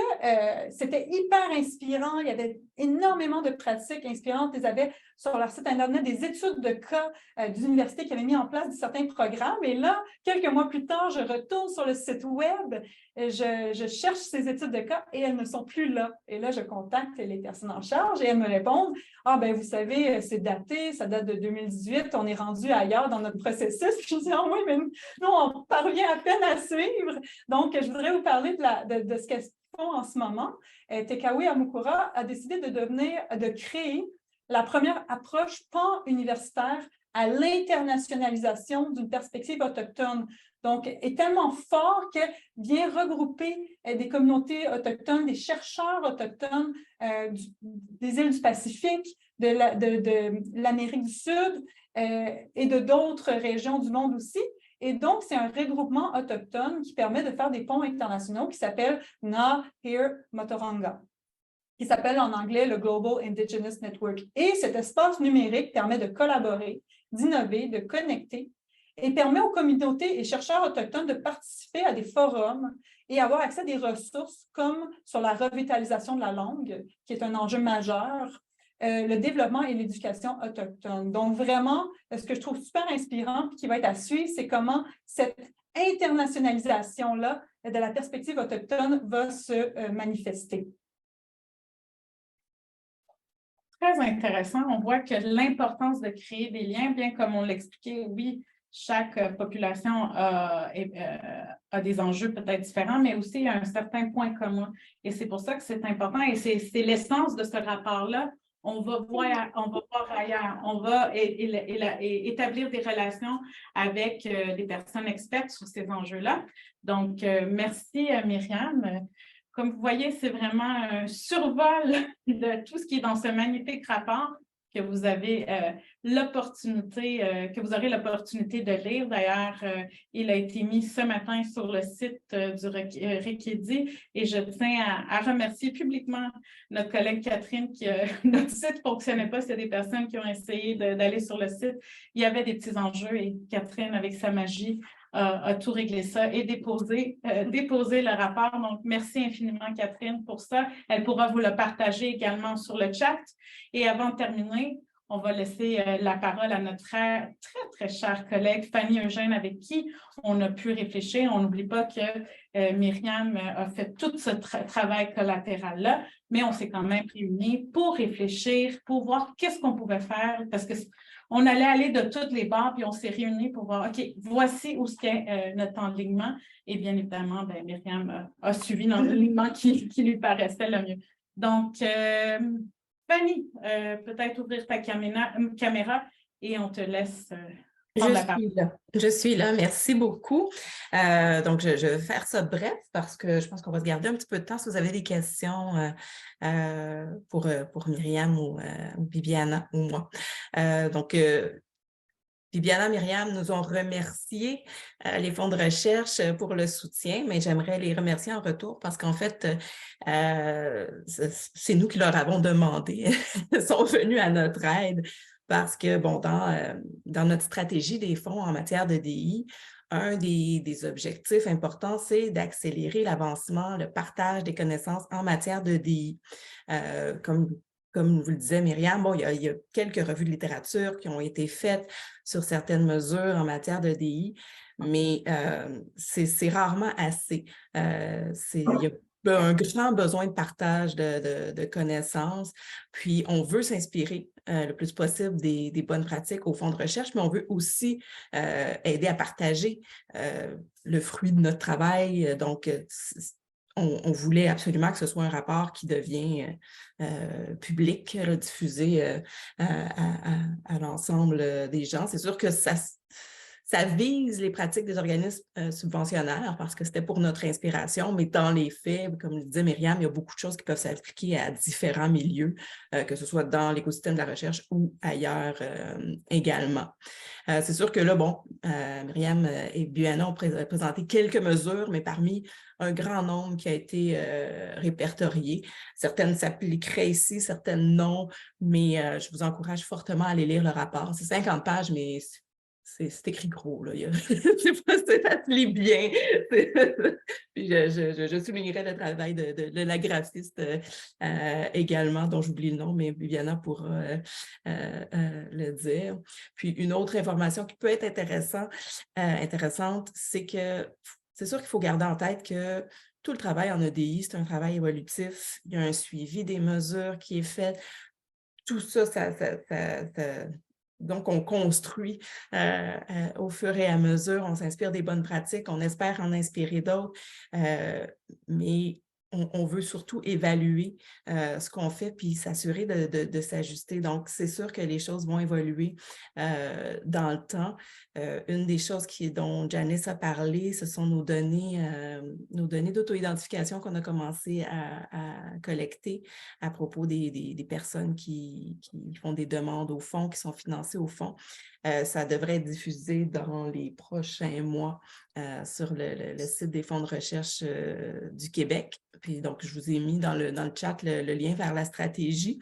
c'était hyper inspirant. Il y avait énormément de pratiques inspirantes. Ils avaient sur leur site Internet des études de cas d'universités qui avaient mis en place certains programmes. Et là, quelques mois plus tard, je retourne sur le site Web, je cherche ces études de cas et elles ne sont plus là. Et là, je contacte les personnes en charge et elles me répondent « Ah, ben vous savez, c'est daté, ça date de 2018, on est rendu ailleurs dans notre processus. » Puis je me dis « Ah oui, mais nous, on parvient à peine à suivre. » Donc, je voudrais vous parler de ce qu'elles font en ce moment. Te Kawi Amukura a décidé de créer la première approche pan-universitaire à l'internationalisation d'une perspective autochtone. Donc, est tellement fort qu'elle vient regrouper des communautés autochtones, des chercheurs autochtones des îles du Pacifique, de l'Amérique du Sud et de d'autres régions du monde aussi. Et donc, c'est un regroupement autochtone qui permet de faire des ponts internationaux qui s'appelle Nga-Here-Motoranga, qui s'appelle en anglais le Global Indigenous Network. Et cet espace numérique permet de collaborer, d'innover, de connecter et permet aux communautés et chercheurs autochtones de participer à des forums et avoir accès à des ressources comme sur la revitalisation de la langue, qui est un enjeu majeur, le développement et l'éducation autochtone. Donc, vraiment, ce que je trouve super inspirant et qui va être à suivre, c'est comment cette internationalisation-là de la perspective autochtone va se manifester. Très intéressant. On voit que l'importance de créer des liens, bien comme on l'expliquait, oui, chaque population a des enjeux peut-être différents, mais aussi un certain point commun. Et c'est pour ça que c'est important et c'est l'essence de ce rapport-là. On va voir ailleurs, on va établir des relations avec des personnes expertes sur ces enjeux-là. Donc, merci Myriam. Comme vous voyez, c'est vraiment un survol de tout ce qui est dans ce magnifique rapport que vous avez que vous aurez l'opportunité de lire. D'ailleurs, il a été mis ce matin sur le site du Rikidi et je tiens à remercier publiquement notre collègue Catherine qui notre site ne fonctionnait pas. C'est des personnes qui ont essayé d'aller sur le site. Il y avait des petits enjeux et Catherine, avec sa magie, a tout réglé ça et déposé le rapport. Donc, merci infiniment, Catherine, pour ça. Elle pourra vous le partager également sur le chat. Et avant de terminer, on va laisser la parole à notre très, très chère collègue Fanny Eugène, avec qui on a pu réfléchir. On n'oublie pas que Myriam a fait tout ce travail collatéral-là, mais on s'est quand même réunis pour réfléchir, pour voir qu'est-ce qu'on pouvait faire, parce que on allait aller de toutes les bords, puis on s'est réunis pour voir, OK, voici où est notre enlignement. Et bien évidemment, Myriam a suivi l'enlignement qui lui paraissait le mieux. Donc, Fanny, peut-être ouvrir ta caméra et on te laisse prendre la parole. Je suis là, merci beaucoup. Donc, je vais faire ça bref parce que je pense qu'on va se garder un petit peu de temps si vous avez des questions pour Myriam ou Bibiana ou moi. Donc, Bibiana, Myriam nous ont remercié les fonds de recherche pour le soutien, mais j'aimerais les remercier en retour parce qu'en fait, c'est nous qui leur avons demandé. Ils sont venus à notre aide parce que, bon, dans notre stratégie des fonds en matière de DI, un des objectifs importants, c'est d'accélérer l'avancement, le partage des connaissances en matière de DI. Comme vous le disait Myriam, bon, il y a quelques revues de littérature qui ont été faites sur certaines mesures en matière de DI, mais c'est rarement assez. Il y a un grand besoin de partage de connaissances, puis on veut s'inspirer le plus possible des bonnes pratiques au fond de recherche, mais on veut aussi aider à partager le fruit de notre travail. Donc, on voulait absolument que ce soit un rapport qui devient public, diffusé à l'ensemble des gens. C'est sûr que ça vise les pratiques des organismes subventionnaires parce que c'était pour notre inspiration, mais dans les faits, comme le disait Myriam, il y a beaucoup de choses qui peuvent s'appliquer à différents milieux, que ce soit dans l'écosystème de la recherche ou ailleurs également. C'est sûr que là, Myriam et Bibiana ont présenté quelques mesures, mais parmi un grand nombre qui a été répertorié. Certaines s'appliqueraient ici, certaines non, mais je vous encourage fortement à aller lire le rapport. C'est 50 pages, mais c'est écrit gros, là. Ça se lit bien. Puis je soulignerai le travail de la graphiste également, dont j'oublie le nom, mais Bibiana pourra le dire. Puis une autre information qui peut être intéressante, c'est que c'est sûr qu'il faut garder en tête que tout le travail en EDI, c'est un travail évolutif. Il y a un suivi des mesures qui est fait. Tout ça, donc, on construit au fur et à mesure, on s'inspire des bonnes pratiques, on espère en inspirer d'autres, mais on veut surtout évaluer ce qu'on fait puis s'assurer de s'ajuster. Donc, c'est sûr que les choses vont évoluer dans le temps. Une des choses dont Janice a parlé, ce sont nos données d'auto-identification qu'on a commencé à collecter à propos des personnes qui font des demandes au fonds, qui sont financées au fonds. Ça devrait être diffusé dans les prochains mois sur le site des fonds de recherche du Québec. Puis donc, je vous ai mis dans le chat le lien vers la stratégie.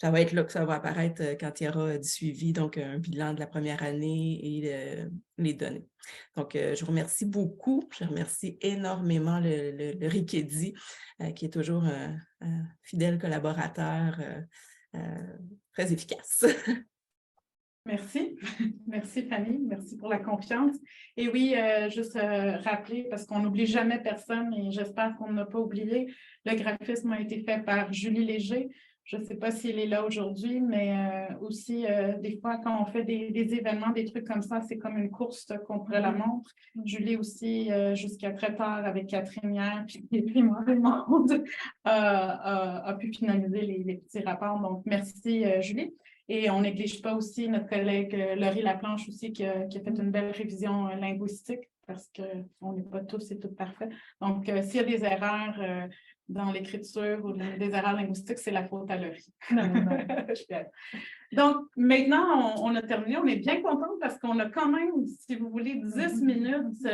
Ça va être là que ça va apparaître quand il y aura du suivi, donc un bilan de la première année et les données. Donc, je vous remercie beaucoup. Je remercie énormément le RIKEDI, qui est toujours un fidèle collaborateur très efficace. Merci. Merci, Fanny. Merci pour la confiance. Et oui, juste rappeler, parce qu'on n'oublie jamais personne et j'espère qu'on n'a pas oublié, le graphisme a été fait par Julie Léger. Je ne sais pas s'il est là aujourd'hui, mais aussi, des fois, quand on fait des événements, des trucs comme ça, c'est comme une course contre la montre. Julie aussi, jusqu'à très tard avec Catherine hier, puis moi, tout le monde a pu finaliser les petits rapports. Donc, merci, Julie. Et on ne néglige pas aussi notre collègue Laurie Laplanche aussi qui a fait une belle révision linguistique parce qu'on n'est pas tous et toutes parfaits. Donc, s'il y a des erreurs dans l'écriture ou des erreurs linguistiques, c'est la faute à Laurie. Donc, maintenant, on a terminé. On est bien contents parce qu'on a quand même, si vous voulez, 10 minutes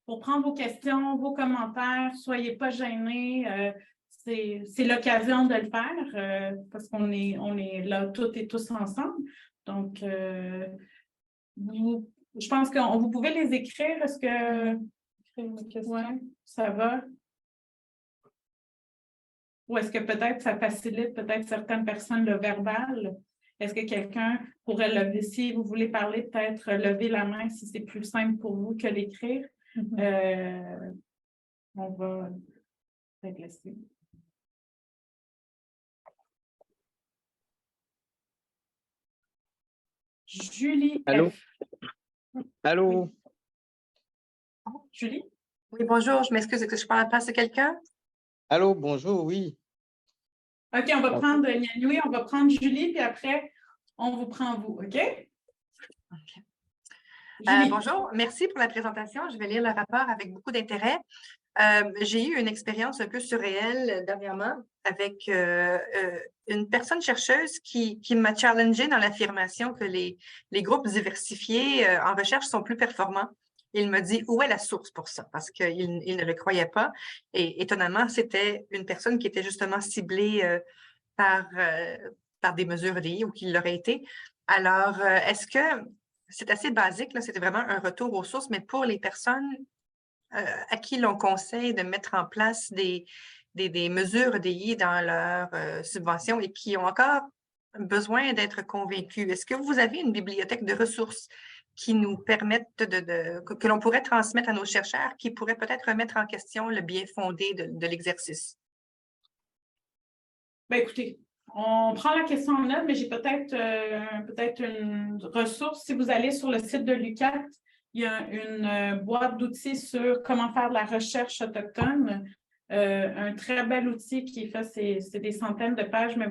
pour prendre vos questions, vos commentaires. Soyez pas gênés. C'est l'occasion de le faire parce qu'on est là toutes et tous ensemble. Donc, je pense que vous pouvez les écrire. Est-ce que ouais, ça va? Ou est-ce que peut-être ça facilite peut-être certaines personnes le verbal? Est-ce que quelqu'un pourrait lever, si vous voulez parler, peut-être lever la main si c'est plus simple pour vous que l'écrire? On va peut-être laisser. Julie. Allô? F. Allô? Oui. Julie? Oui, bonjour. Je m'excuse, est-ce que je parle à la place de quelqu'un? Allô, bonjour, oui. OK, on va prendre Nianoui, on va prendre Julie, puis après, on vous prend vous, OK? Bonjour, merci pour la présentation. Je vais lire le rapport avec beaucoup d'intérêt. J'ai eu une expérience un peu surréelle dernièrement avec une personne chercheuse qui m'a challengée dans l'affirmation que les groupes diversifiés en recherche sont plus performants. Il me dit où est la source pour ça, parce qu'il ne le croyait pas. Et étonnamment, c'était une personne qui était justement ciblée par des mesures EDI ou qui l'aurait été. Alors, est-ce que c'est assez basique, là, c'était vraiment un retour aux sources, mais pour les personnes à qui l'on conseille de mettre en place des mesures EDI dans leur subvention et qui ont encore besoin d'être convaincus, est-ce que vous avez une bibliothèque de ressources qui nous permettent que l'on pourrait transmettre à nos chercheurs, qui pourraient peut-être remettre en question le bien fondé de l'exercice? Bien, écoutez, on prend la question en note, mais j'ai peut-être une ressource. Si vous allez sur le site de l'UQAT, il y a une boîte d'outils sur comment faire de la recherche autochtone. un très bel outil qui est fait, c'est des centaines de pages, mais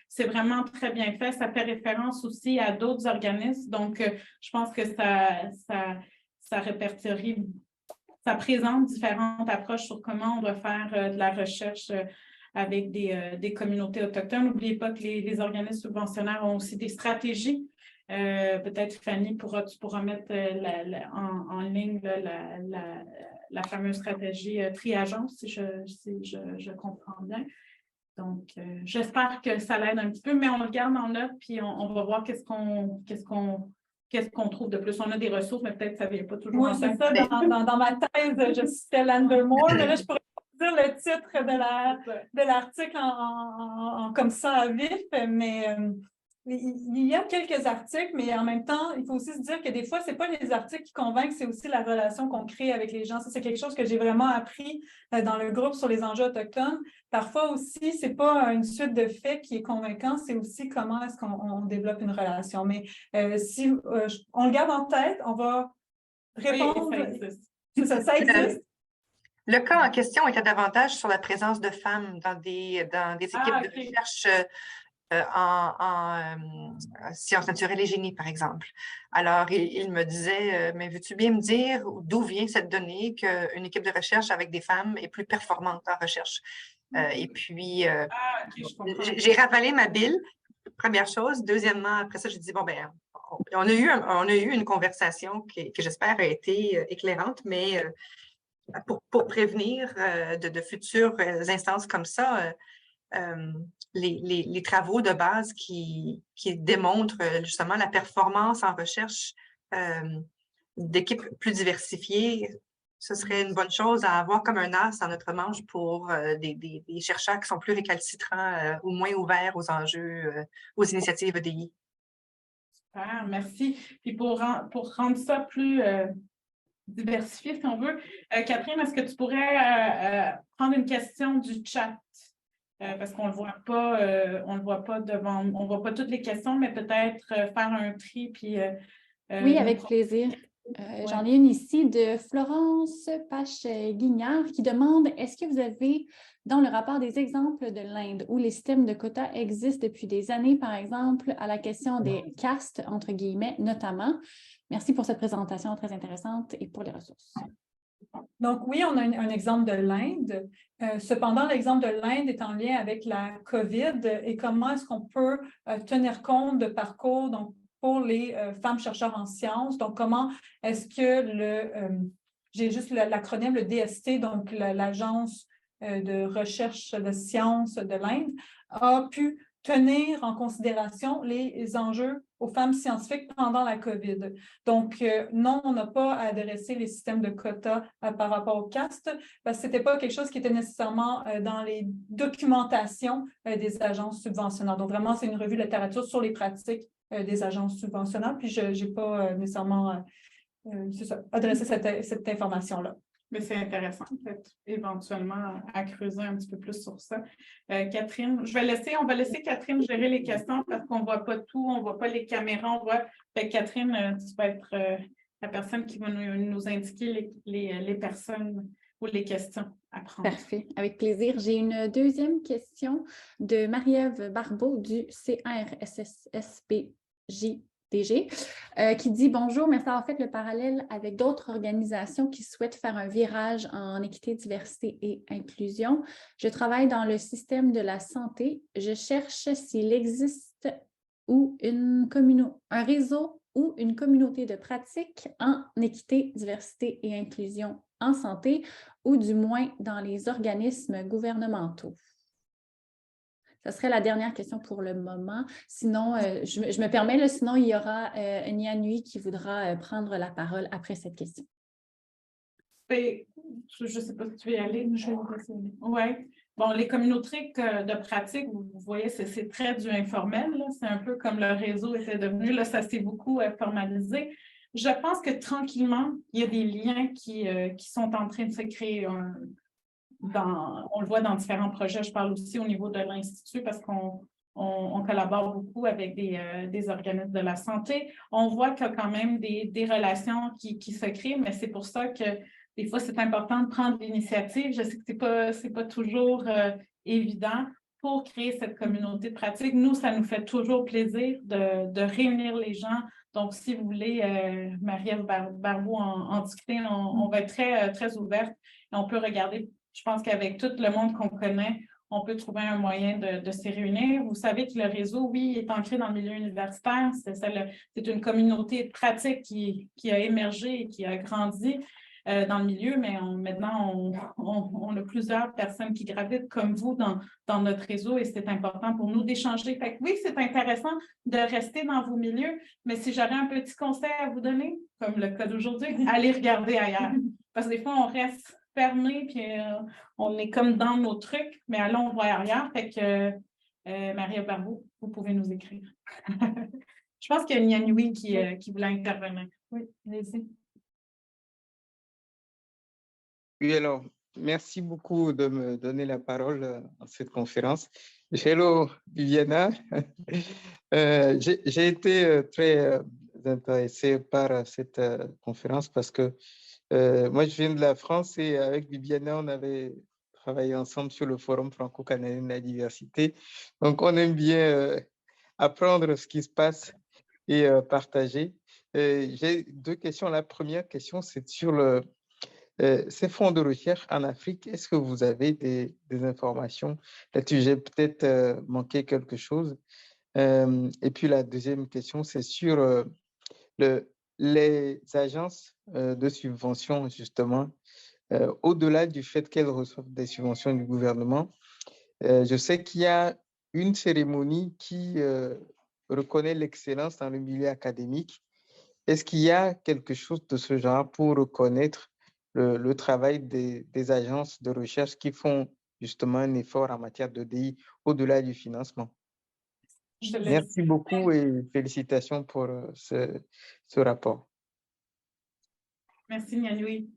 c'est vraiment très bien fait. Ça fait référence aussi à d'autres organismes. Donc, je pense que ça répertorie, ça présente différentes approches sur comment on doit faire de la recherche avec des communautés autochtones. N'oubliez pas que les organismes subventionnaires ont aussi des stratégies. Peut-être, Fanny, tu pourras mettre en ligne la fameuse stratégie triagence, si je comprends bien. Donc, j'espère que ça l'aide un petit peu, mais on le garde en note, puis on va voir qu'est-ce qu'on trouve de plus. On a des ressources, mais peut-être que ça ne vient pas toujours Oui, en c'est tête. ça. Dans ma thèse, je citais Landermore, mais là, je pourrais pas dire le titre de l'article comme ça à vif, mais il y a quelques articles, mais en même temps, il faut aussi se dire que des fois, ce n'est pas les articles qui convainquent, c'est aussi la relation qu'on crée avec les gens. Ça, c'est quelque chose que j'ai vraiment appris dans le groupe sur les enjeux autochtones. Parfois aussi, ce n'est pas une suite de faits qui est convaincant, c'est aussi comment est-ce qu'on développe une relation. Mais si on le garde en tête, on va répondre. Oui, ça existe. Le cas en question était davantage sur la présence de femmes dans des équipes de recherche en sciences naturelles et génie, par exemple. Alors, il me disait, mais veux-tu bien me dire d'où vient cette donnée qu'une équipe de recherche avec des femmes est plus performante en recherche? Et puis, j'ai ravalé ma bille, première chose. Deuxièmement, après ça, j'ai dit, bon, ben, on a eu une conversation que j'espère a été éclairante, mais pour prévenir de futures instances comme ça, les travaux de base qui démontrent justement la performance en recherche d'équipes plus diversifiées, ce serait une bonne chose à avoir comme un as dans notre manche pour des chercheurs qui sont plus récalcitrants ou moins ouverts aux enjeux, aux initiatives EDI. Super, merci. Puis pour rendre ça plus diversifié, si on veut, Catherine, est-ce que tu pourrais prendre une question du chat? Parce qu'on ne le voit pas devant, on ne voit pas toutes les questions, mais peut-être faire un tri. Puis, oui, avec plaisir. J'en ai une ici de Florence Pache-Guignard qui demande, est-ce que vous avez dans le rapport des exemples de l'Inde où les systèmes de quotas existent depuis des années, par exemple, à la question des castes, entre guillemets, notamment. Merci pour cette présentation très intéressante et pour les ressources. Donc oui, on a un exemple de l'Inde. Cependant, l'exemple de l'Inde est en lien avec la COVID et comment est-ce qu'on peut tenir compte de parcours pour les femmes chercheurs en sciences. Donc, comment est-ce que j'ai juste l'acronyme, le DST, donc l'Agence de recherche de sciences de l'Inde, a pu tenir en considération les enjeux aux femmes scientifiques pendant la COVID. Donc, non, on n'a pas à adresser les systèmes de quotas par rapport aux castes, parce que ce n'était pas quelque chose qui était nécessairement dans les documentations des agences subventionnaires. Donc, vraiment, c'est une revue de littérature sur les pratiques des agences subventionnaires, puis je n'ai pas nécessairement adressé cette information-là. Mais c'est intéressant, peut-être éventuellement à creuser un petit peu plus sur ça. Catherine, on va laisser Catherine gérer les questions parce qu'on ne voit pas tout, on ne voit pas les caméras, Catherine, tu vas être la personne qui va nous indiquer les personnes ou les questions à prendre. Parfait, avec plaisir. J'ai une deuxième question de Marie-Ève Barbeau du CRSSBJDG qui dit « Bonjour, merci d'avoir fait le parallèle avec d'autres organisations qui souhaitent faire un virage en équité, diversité et inclusion. Je travaille dans le système de la santé. Je cherche s'il existe un réseau ou une communauté de pratique en équité, diversité et inclusion en santé, ou du moins dans les organismes gouvernementaux. » Ce serait la dernière question pour le moment. Sinon, je me permets, là, sinon il y aura Nia Nui qui voudra prendre la parole après cette question. Je ne sais pas si tu veux y aller. Oui. Bon, les communautés de pratique, vous voyez, c'est très du informel. C'est un peu comme le réseau était devenu. Là, ça s'est beaucoup formalisé. Je pense que tranquillement, il y a des liens qui sont en train de se créer. On le voit dans différents projets. Je parle aussi au niveau de l'Institut parce qu'on collabore beaucoup avec des organismes de la santé. On voit qu'il y a quand même des relations qui se créent, mais c'est pour ça que des fois, c'est important de prendre l'initiative. Je sais que c'est pas toujours évident pour créer cette communauté de pratique. Nous, ça nous fait toujours plaisir de réunir les gens. Donc, si vous voulez, Marie-Ève Barbeau, en discuter, on va être très ouverte. Et on peut regarder, je pense qu'avec tout le monde qu'on connaît, on peut trouver un moyen de s'y réunir. Vous savez que le réseau, oui, est ancré dans le milieu universitaire. C'est une communauté de pratique qui a émergé et qui a grandi dans le milieu, mais maintenant, on a plusieurs personnes qui gravitent comme vous dans notre réseau et c'est important pour nous d'échanger. Fait que oui, c'est intéressant de rester dans vos milieux, mais si j'avais un petit conseil à vous donner, comme le cas d'aujourd'hui, allez regarder ailleurs. Parce que des fois, on reste fermé puis on est comme dans nos trucs, mais allons voir ailleurs. Fait que Marie-Ève Barbeau, vous pouvez nous écrire. Je pense qu'il y a Nianoui qui voulait intervenir. Oui, allez-y. Oui, alors, merci beaucoup de me donner la parole à cette conférence. Hello, Viviana. J'ai été très intéressé par cette conférence parce que moi, je viens de la France et avec Viviana, on avait travaillé ensemble sur le Forum franco-canadien de la diversité. Donc, on aime bien apprendre ce qui se passe et partager. J'ai deux questions. La première question, c'est sur ces fonds de recherche en Afrique. Est-ce que vous avez des informations là-dessus? J'ai peut-être manqué quelque chose. Et puis, la deuxième question, c'est sur les agences de subvention, justement. Au-delà du fait qu'elles reçoivent des subventions du gouvernement, je sais qu'il y a une cérémonie qui reconnaît l'excellence dans le milieu académique. Est-ce qu'il y a quelque chose de ce genre pour reconnaître le travail des agences de recherche qui font justement un effort en matière de DI au-delà du financement? Merci beaucoup et félicitations pour ce rapport. Merci, Nianoui.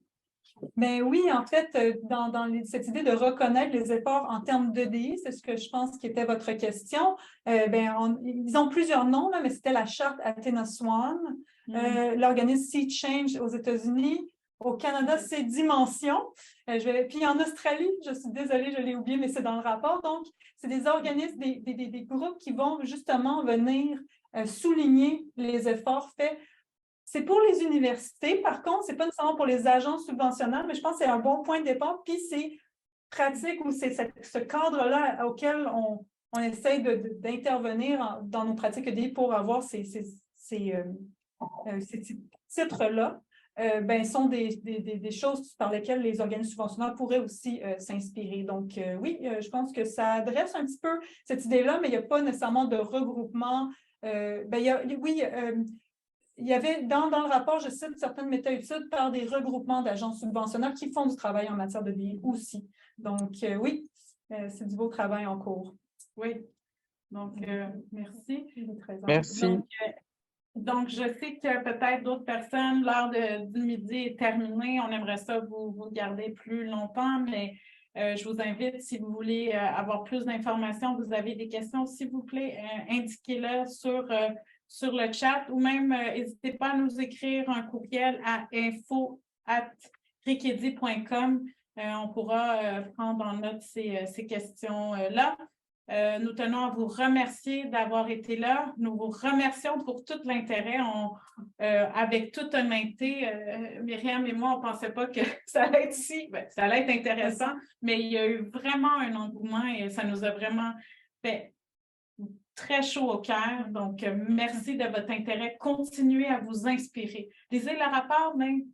Mais oui, en fait, cette idée de reconnaître les efforts en termes d'EDI, c'est ce que je pense qui était votre question. Ils ont plusieurs noms, là, mais c'était la charte Athena Swan, l'organisme Sea Change aux États-Unis. Au Canada, c'est Dimension. Puis en Australie, je suis désolée, je l'ai oublié, mais c'est dans le rapport. Donc, c'est des organismes, des groupes qui vont justement venir souligner les efforts faits. C'est pour les universités, par contre, ce n'est pas nécessairement pour les agences subventionnables, mais je pense que c'est un bon point de départ. Puis c'est pratique ou c'est ce cadre-là auquel on essaie d'intervenir dans nos pratiques EDI pour avoir ces titres-là. Sont des choses par lesquelles les organismes subventionnables pourraient aussi s'inspirer. Donc, oui, je pense que ça adresse un petit peu cette idée-là, mais il n'y a pas nécessairement de regroupement. Il y avait dans le rapport, je cite certaines méta-études par des regroupements d'agences subventionnables qui font du travail en matière de DI aussi. Donc, oui, c'est du beau travail en cours. Oui. Donc, merci. Merci. Donc, je sais que peut-être d'autres personnes, l'heure du midi est terminée. On aimerait ça vous garder plus longtemps, mais je vous invite, si vous voulez avoir plus d'informations, vous avez des questions, s'il vous plaît, indiquez-le sur le chat ou même n'hésitez pas à nous écrire un courriel à info@rikedi.com. On pourra prendre en note ces questions-là. Nous tenons à vous remercier d'avoir été là. Nous vous remercions pour tout l'intérêt. Avec toute honnêteté, Myriam et moi, on ne pensait pas que ça allait être ça allait être intéressant, mais il y a eu vraiment un engouement et ça nous a vraiment fait très chaud au cœur. Donc, merci de votre intérêt. Continuez à vous inspirer. Lisez le rapport, mais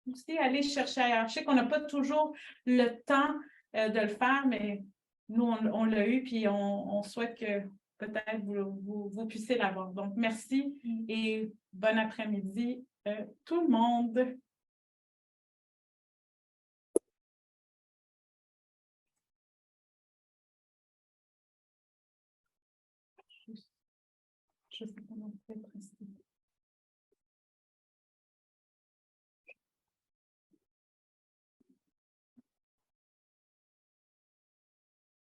aussi allez chercher ailleurs. Je sais qu'on n'a pas toujours le temps de le faire, mais nous, on l'a eu, puis on souhaite que peut-être vous puissiez l'avoir. Donc, merci et bon après-midi tout le monde. Je sais pas comment on peut rester.